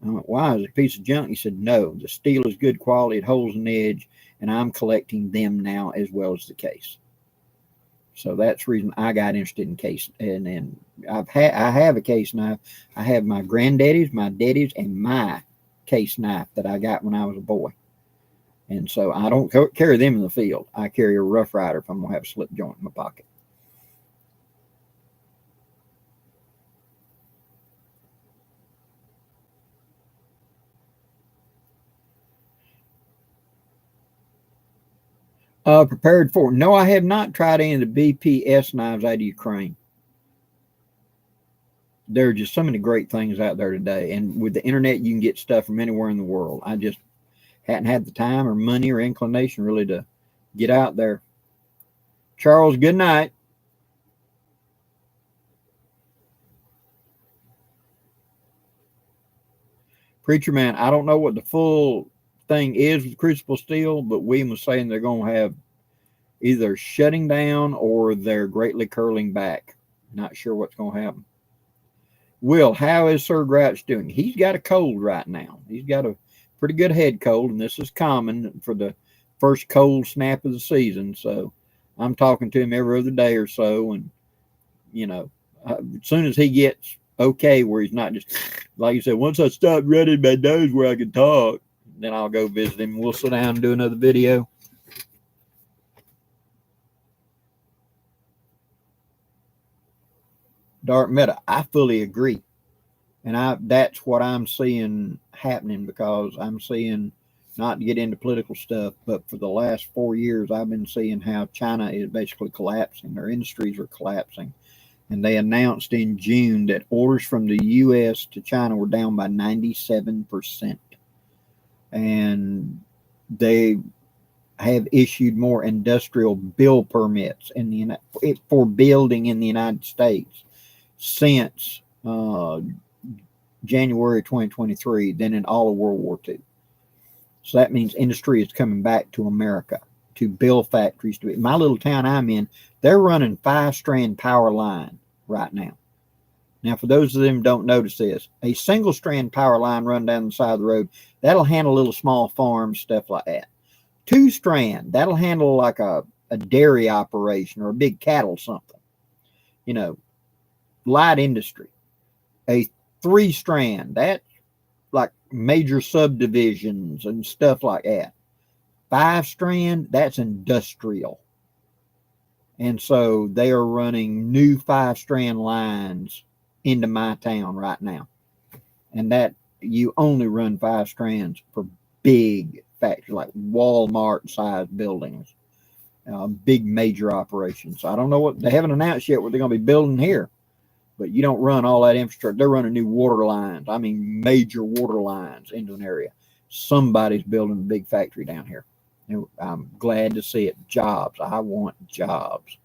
I went, why? Is it a piece of junk? He said, no, the steel is good quality. It holds an edge, and I'm collecting them now as well as the Case. So that's the reason I got interested in Case. And I have a Case knife. I have my granddaddy's, my daddy's, and my Case knife that I got when I was a boy. And so I don't carry them in the field. I carry a Rough Rider if I'm going to have a slip joint in my pocket. Prepared for. No, I have not tried any of the BPS knives out of Ukraine. There are just so many great things out there today. And with the internet, you can get stuff from anywhere in the world. I just hadn't had the time or money or inclination really to get out there. Charles, good night. Preacher Man, I don't know what the full thing is with Crucible Steel, but William was saying they're going to have either shutting down or they're greatly curling back. Not sure what's going to happen. Will, how is Sir Grouch doing? He's got a cold right now. He's got a pretty good head cold, and this is common for the first cold snap of the season. So I'm talking to him every other day or so, and you know, as soon as he gets okay, where he's not just like you said, once I stop running my nose where I can talk, then I'll go visit him. We'll sit down and do another video. Dark Meta, I fully agree. And that's what I'm seeing happening, because I'm seeing, not to get into political stuff, but for the last 4 years, I've been seeing how China is basically collapsing. Their industries are collapsing. And they announced in June that orders from the U.S. to China were down by 97%. and they have issued more industrial build permits for building in the United States since January 2023 than in all of World War II. So that means industry is coming back to America to build factories. My little town I'm in, they're running 5-strand power line right now. Now, for those of them who don't notice this, a single-strand power line run down the side of the road, that'll handle little small farms, stuff like that. 2-strand, that'll handle like a dairy operation or a big cattle something. Light industry. A 3-strand, that's like major subdivisions and stuff like that. 5-strand, that's industrial. And so they are running new 5-strand lines into my town right now. And that you only run 5 strands for big factories like Walmart sized buildings, big major operations. I don't know what they haven't announced yet what they're going to be building here, but you don't run all that infrastructure. They're running new water lines. I mean, major water lines into an area. Somebody's building a big factory down here. And I'm glad to see it. Jobs. I want jobs.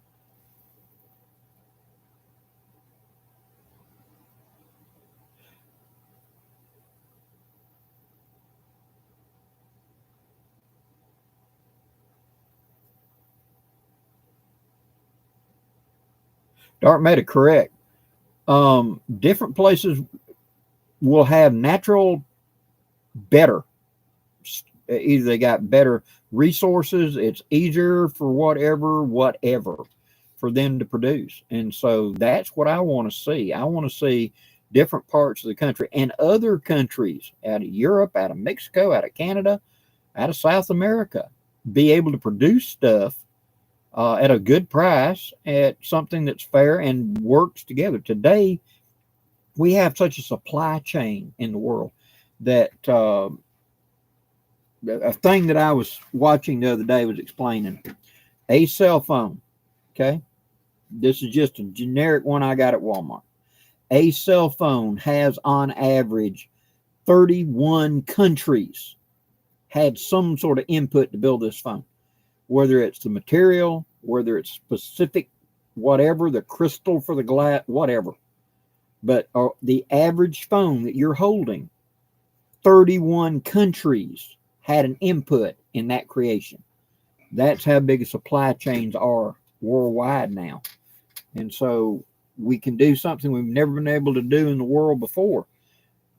Dark Matter, correct. Different places will have natural better. Either they got better resources, it's easier for whatever for them to produce. And so that's what I want to see. I want to see different parts of the country and other countries out of Europe, out of Mexico, out of Canada, out of South America be able to produce stuff at a good price, at something that's fair and works together. Today, we have such a supply chain in the world that a thing that I was watching the other day was explaining a cell phone. Okay. This is just a generic one I got at Walmart. A cell phone has on average 31 countries had some sort of input to build this phone, whether it's the material, whether it's specific, whatever, the crystal for the glass, whatever. But the average phone that you're holding, 31 countries had an input in that creation. That's how big supply chains are worldwide now. And so we can do something we've never been able to do in the world before.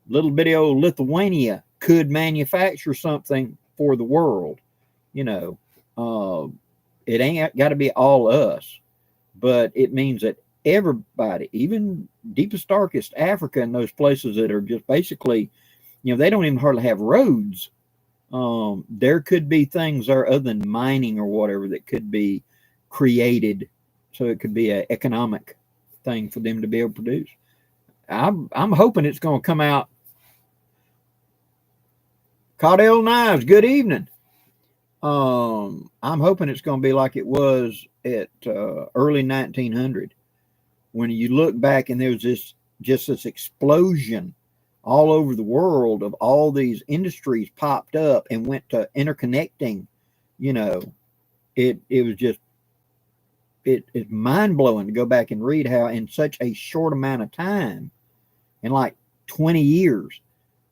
Little bitty old Lithuania could manufacture something for the world. It ain't got to be all us, but it means that everybody, even deepest, darkest Africa and those places that are just basically, they don't even hardly have roads. There could be things there other than mining or whatever that could be created, so it could be an economic thing for them to be able to produce. I'm hoping it's going to come out. Caudell Knives, good evening. I'm hoping it's going to be like it was at early 1900, when you look back and there was this explosion all over the world of all these industries popped up and went to interconnecting. It was just it's mind-blowing to go back and read how in such a short amount of time, in like 20 years,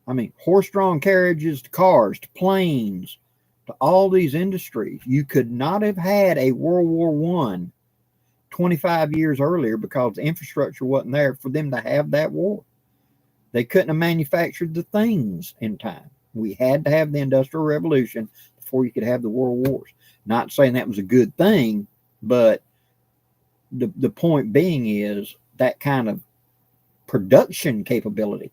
I mean, horse-drawn carriages to cars to planes to all these industries. You could not have had a World War I 25 years earlier because the infrastructure wasn't there for them to have that war. They couldn't have manufactured the things in time. We had to have the Industrial Revolution before you could have the world wars. Not saying that was a good thing, but the point being is that kind of production capability.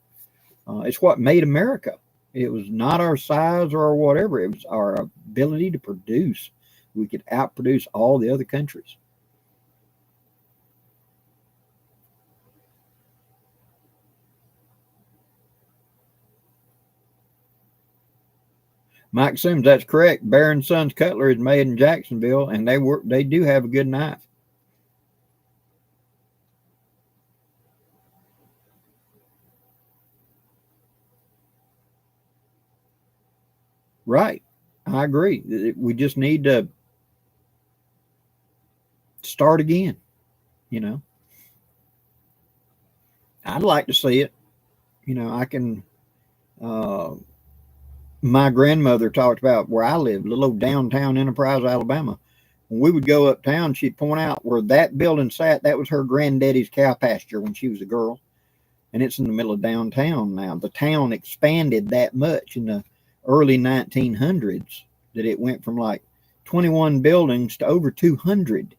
It's what made America. It was not our size or whatever. It was our ability to produce. We could outproduce all the other countries. Mike Sims, that's correct. Baron Sons Cutler is made in Jacksonville, and they do have a good knife. Right. I agree. We just need to start again. You know, I'd like to see it. You know, I can. Uh, my grandmother talked about where I live, little old downtown Enterprise, Alabama. When we would go uptown, she'd point out where that building sat. That was her granddaddy's cow pasture when she was a girl, and it's in the middle of downtown now. The town expanded that much in the early 1900s that it went from like 21 buildings to over 200,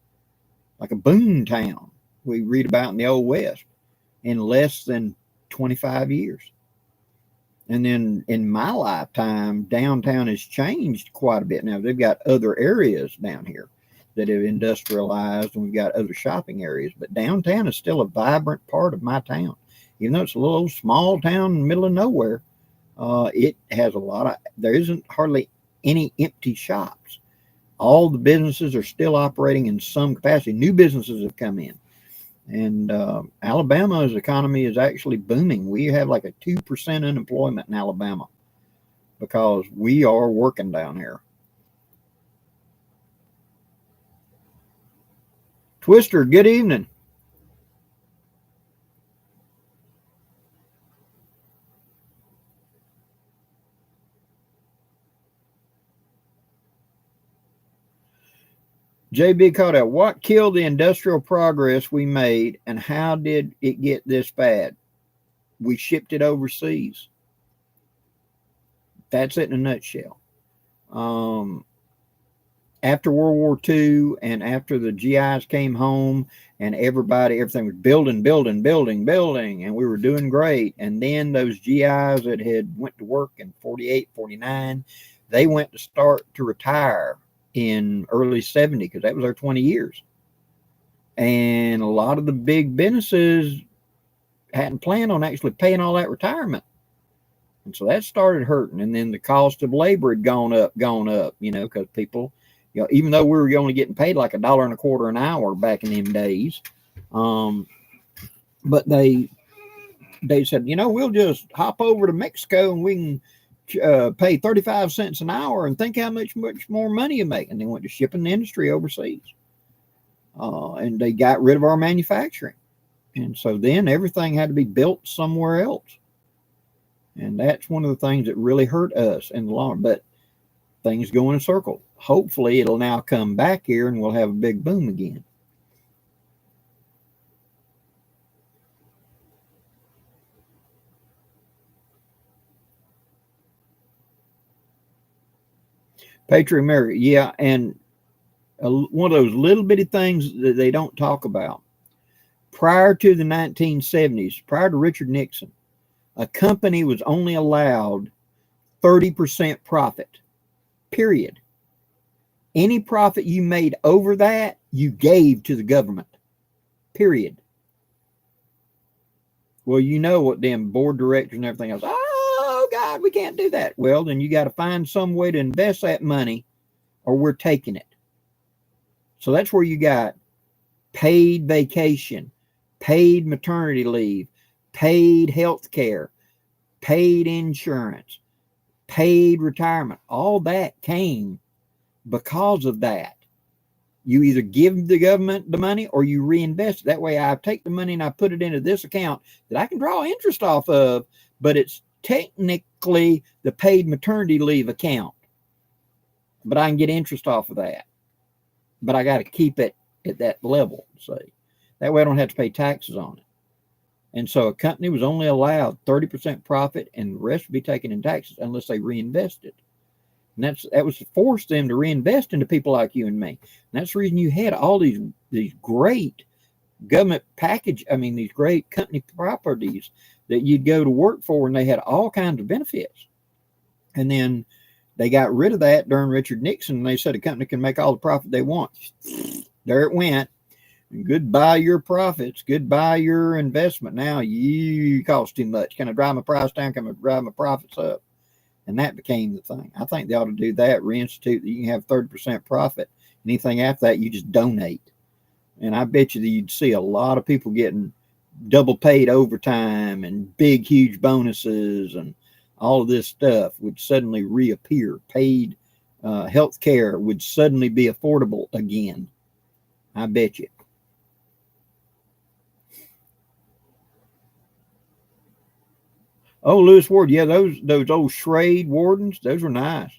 like a boom town we read about in the Old West in less than 25 years. And then in my lifetime, downtown has changed quite a bit. Now they've got other areas down here that have industrialized, and we've got other shopping areas. But downtown is still a vibrant part of my town, even though it's a little small town in the middle of nowhere. It has a lot of. There isn't hardly any empty shops. All the businesses are still operating in some capacity. New businesses have come in. And Alabama's economy is actually booming. We have like a 2% unemployment in Alabama because we are working down here. Twister, good evening. JB Caudell, what killed the industrial progress we made, and how did it get this bad? We shipped it overseas. That's it in a nutshell. After World War II and after the GIs came home and everything was building, and we were doing great. And then those GIs that had went to work in 48, 49, they went to start to retire in early 70 because that was our 20 years. And a lot of the big businesses hadn't planned on actually paying all that retirement. And so that started hurting. And then the cost of labor had gone up, because people, even though we were only getting paid like $1.25 an hour back in them days, but they said, we'll just hop over to Mexico and we can pay 35 cents an hour and think how much more money you make. And they went to shipping the industry overseas. And they got rid of our manufacturing. And so then everything had to be built somewhere else. And that's one of the things that really hurt us in the long run. But things go in a circle. Hopefully it'll now come back here and we'll have a big boom again. Patriot America, yeah, and one of those little bitty things that they don't talk about. Prior to the 1970s, prior to Richard Nixon, a company was only allowed 30% profit, period. Any profit you made over that, you gave to the government, period. Well, you know what them board directors and everything else, oh, God, we can't do that. Well, then you got to find some way to invest that money or we're taking it. So that's where you got paid vacation, paid maternity leave, paid health care, paid insurance, paid retirement. All that came because of that. You either give the government the money or you reinvest it. That way I take the money and I put it into this account that I can draw interest off of, but it's technically the paid maternity leave account. But I can get interest off of that. But I got to keep it at that level, say. That way I don't have to pay taxes on it. And so a company was only allowed 30% profit and the rest would be taken in taxes unless they reinvested. And that was to force them to reinvest into people like you and me. And that's the reason you had all these great government these great company properties that you'd go to work for, and they had all kinds of benefits. And then they got rid of that during Richard Nixon, and they said a company can make all the profit they want. There it went. Goodbye your profits. Goodbye your investment. Now you cost too much. Can I drive my price down? Can I drive my profits up? And that became the thing. I think they ought to do that, reinstitute that you can have 30% profit. Anything after that, you just donate. And I bet you that you'd see a lot of people getting double paid overtime and big, huge bonuses and all of this stuff would suddenly reappear. Paid health care would suddenly be affordable again. I bet you. Oh, Lewis Ward, yeah, those old Schrade Wardens, those were nice.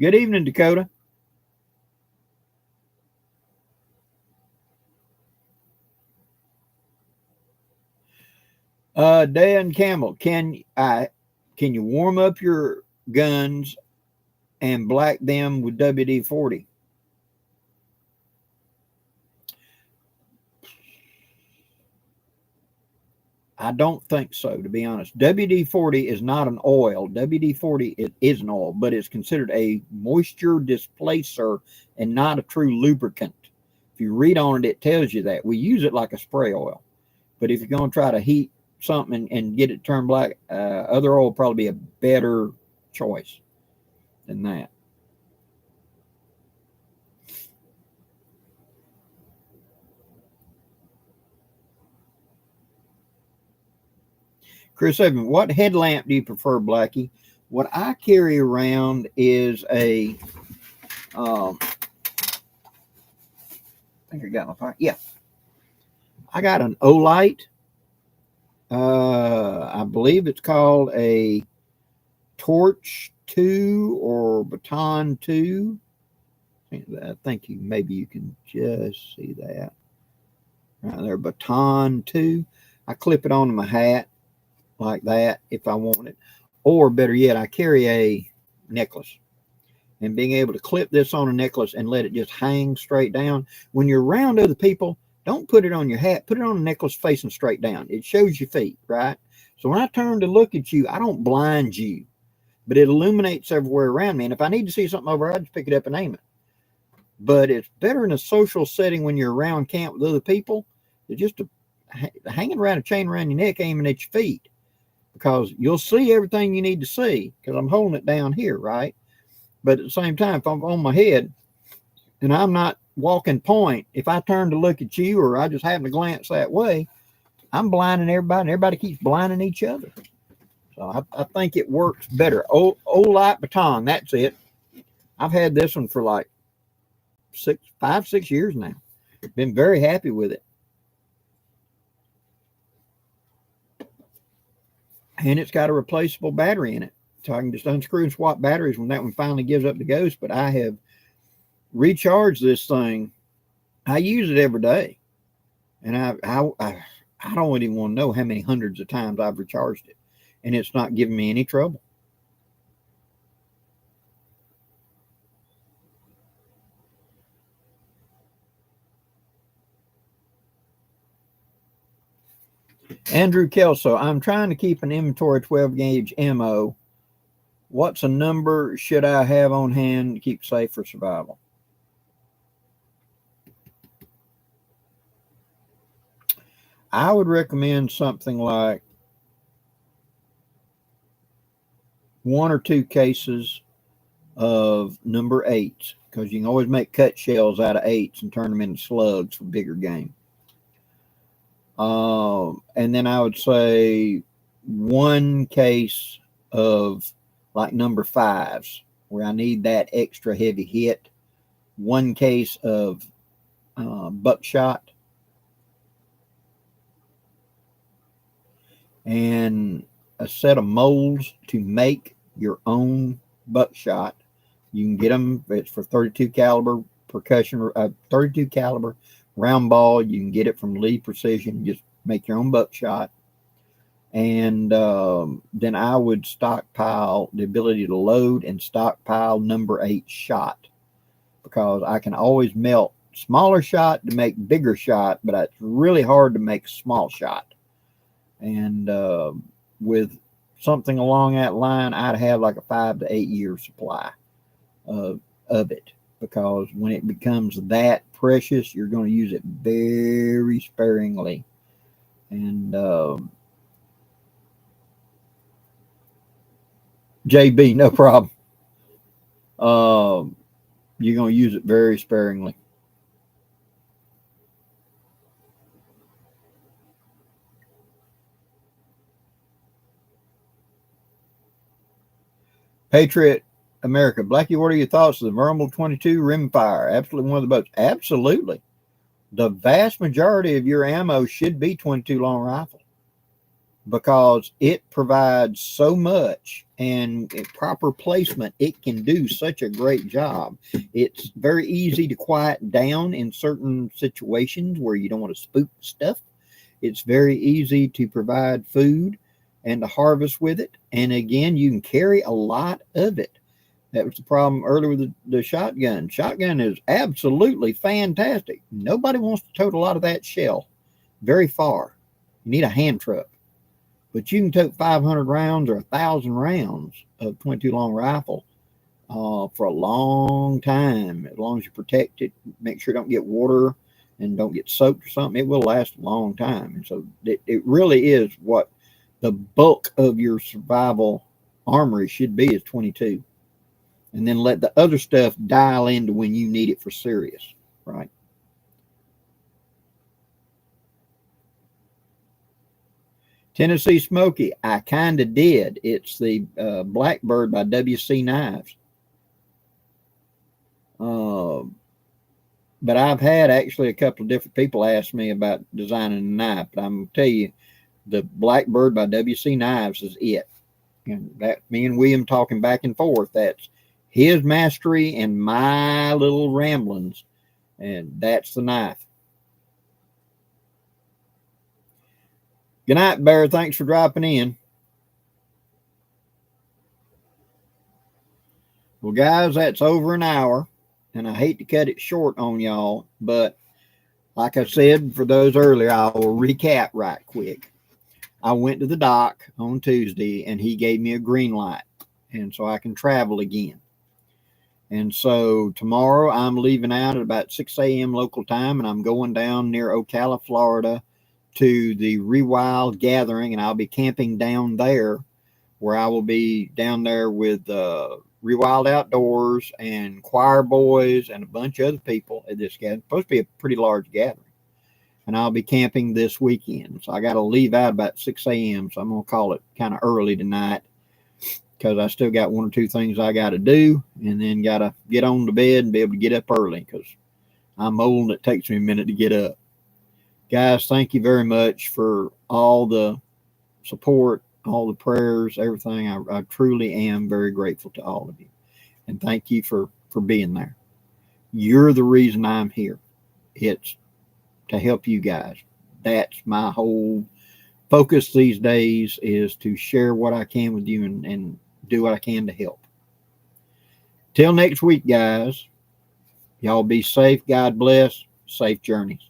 Good evening, Dakota. Dan Campbell, can you warm up your guns and black them with WD-40? I don't think so, to be honest. WD-40 is not an oil. WD-40 is an oil, but it's considered a moisture displacer and not a true lubricant. If you read on it, it tells you that. We use it like a spray oil. But if you're going to try to heat something and get it turned black, other oil will probably be a better choice than that. Chris Evans, what headlamp do you prefer, Blackie? What I carry around is a, I think I got my pocket. Yeah. I got an Olight. I believe it's called a Torch 2 or Baton 2. I think maybe you can just see that right there. Baton 2. I clip it onto my hat like that if I want it. Or better yet, I carry a necklace. And being able to clip this on a necklace and let it just hang straight down. When you're around other people, don't put it on your hat. Put it on a necklace facing straight down. It shows your feet, right? So when I turn to look at you, I don't blind you. But it illuminates everywhere around me. And if I need to see something over, I just pick it up and aim it. But it's better in a social setting when you're around camp with other people than just hanging around a chain around your neck aiming at your feet. Because you'll see everything you need to see because I'm holding it down here, right? But at the same time, if I'm on my head and I'm not walking point, if I turn to look at you or I just happen to glance that way, I'm blinding everybody and everybody keeps blinding each other. So I think it works better. Olight Baton, that's it. I've had this one for like 5-6 years now. Been very happy with it. And it's got a replaceable battery in it. So I can just unscrew and swap batteries when that one finally gives up the ghost. But I have recharged this thing. I use it every day. And I don't even want to know how many hundreds of times I've recharged it. And it's not giving me any trouble. Andrew Kelso, I'm trying to keep an inventory 12 gauge ammo. What's a number should I have on hand to keep safe for survival? I would recommend something like 1 or 2 cases of number 8s because you can always make cut shells out of 8s and turn them into slugs for bigger game. And then I would say 1 case of like number 5s where I need that extra heavy hit. 1 case of buckshot. And a set of molds to make your own buckshot. You can get them. It's for 32 caliber percussion, 32 caliber round ball. You can get it from Lee Precision. Just make your own buckshot. And then I would stockpile the ability to load and stockpile number 8 shot because I can always melt smaller shot to make bigger shot, but it's really hard to make small shot. And with something along that line, I'd have like a 5 to 8 year supply of it because when it becomes that precious, you're going to use it very sparingly. And JB, no problem. you're going to use it very sparingly. Patriot America. Blackie, what are your thoughts of the Vermal 22 rimfire? Absolutely one of the boats. Absolutely. The vast majority of your ammo should be 22 long rifle because it provides so much, and in proper placement, it can do such a great job. It's very easy to quiet down in certain situations where you don't want to spook stuff. It's very easy to provide food and to harvest with it. And again, you can carry a lot of it. That was the problem earlier with the shotgun. Shotgun is absolutely fantastic. Nobody wants to tote a lot of that shell very far. You need a hand truck. But you can tote 500 rounds or 1,000 rounds of 22 long rifle for a long time. As long as you protect it, make sure it don't get water and don't get soaked or something, it will last a long time. And so it really is what the bulk of your survival armory should be, is 22. And then let the other stuff dial into when you need it for serious, right? Tennessee Smoky, I kind of did. It's the Blackbird by WC Knives. But I've had actually a couple of different people ask me about designing a knife. But I'm going to tell you, the Blackbird by WC Knives is it. And that, me and William talking back and forth, that's his mastery and my little ramblings. And that's the knife. Good night, Bear. Thanks for dropping in. Well, guys, that's over an hour. And I hate to cut it short on y'all. But like I said, for those earlier, I will recap right quick. I went to the dock on Tuesday, and he gave me a green light. And so I can travel again. And so tomorrow I'm leaving out at about 6 a.m. local time, and I'm going down near Ocala, Florida, to the Rewild Gathering, and I'll be camping down there, where I will be down there with Rewild Outdoors and Choir Boys and a bunch of other people at this gathering. It's supposed to be a pretty large gathering. And I'll be camping this weekend. So I got to leave out about 6 a.m. So I'm going to call it kind of early tonight, because I still got one or two things I got to do, and then got to get on the bed and be able to get up early, because I'm old and it takes me a minute to get up. Guys, thank you very much for all the support, all the prayers, everything. I truly am very grateful to all of you. And thank you for being there. You're the reason I'm here. It's to help you guys. That's my whole focus these days, is to share what I can with you and do what I can to help. Till next week, guys, y'all be safe. God bless. Safe journeys.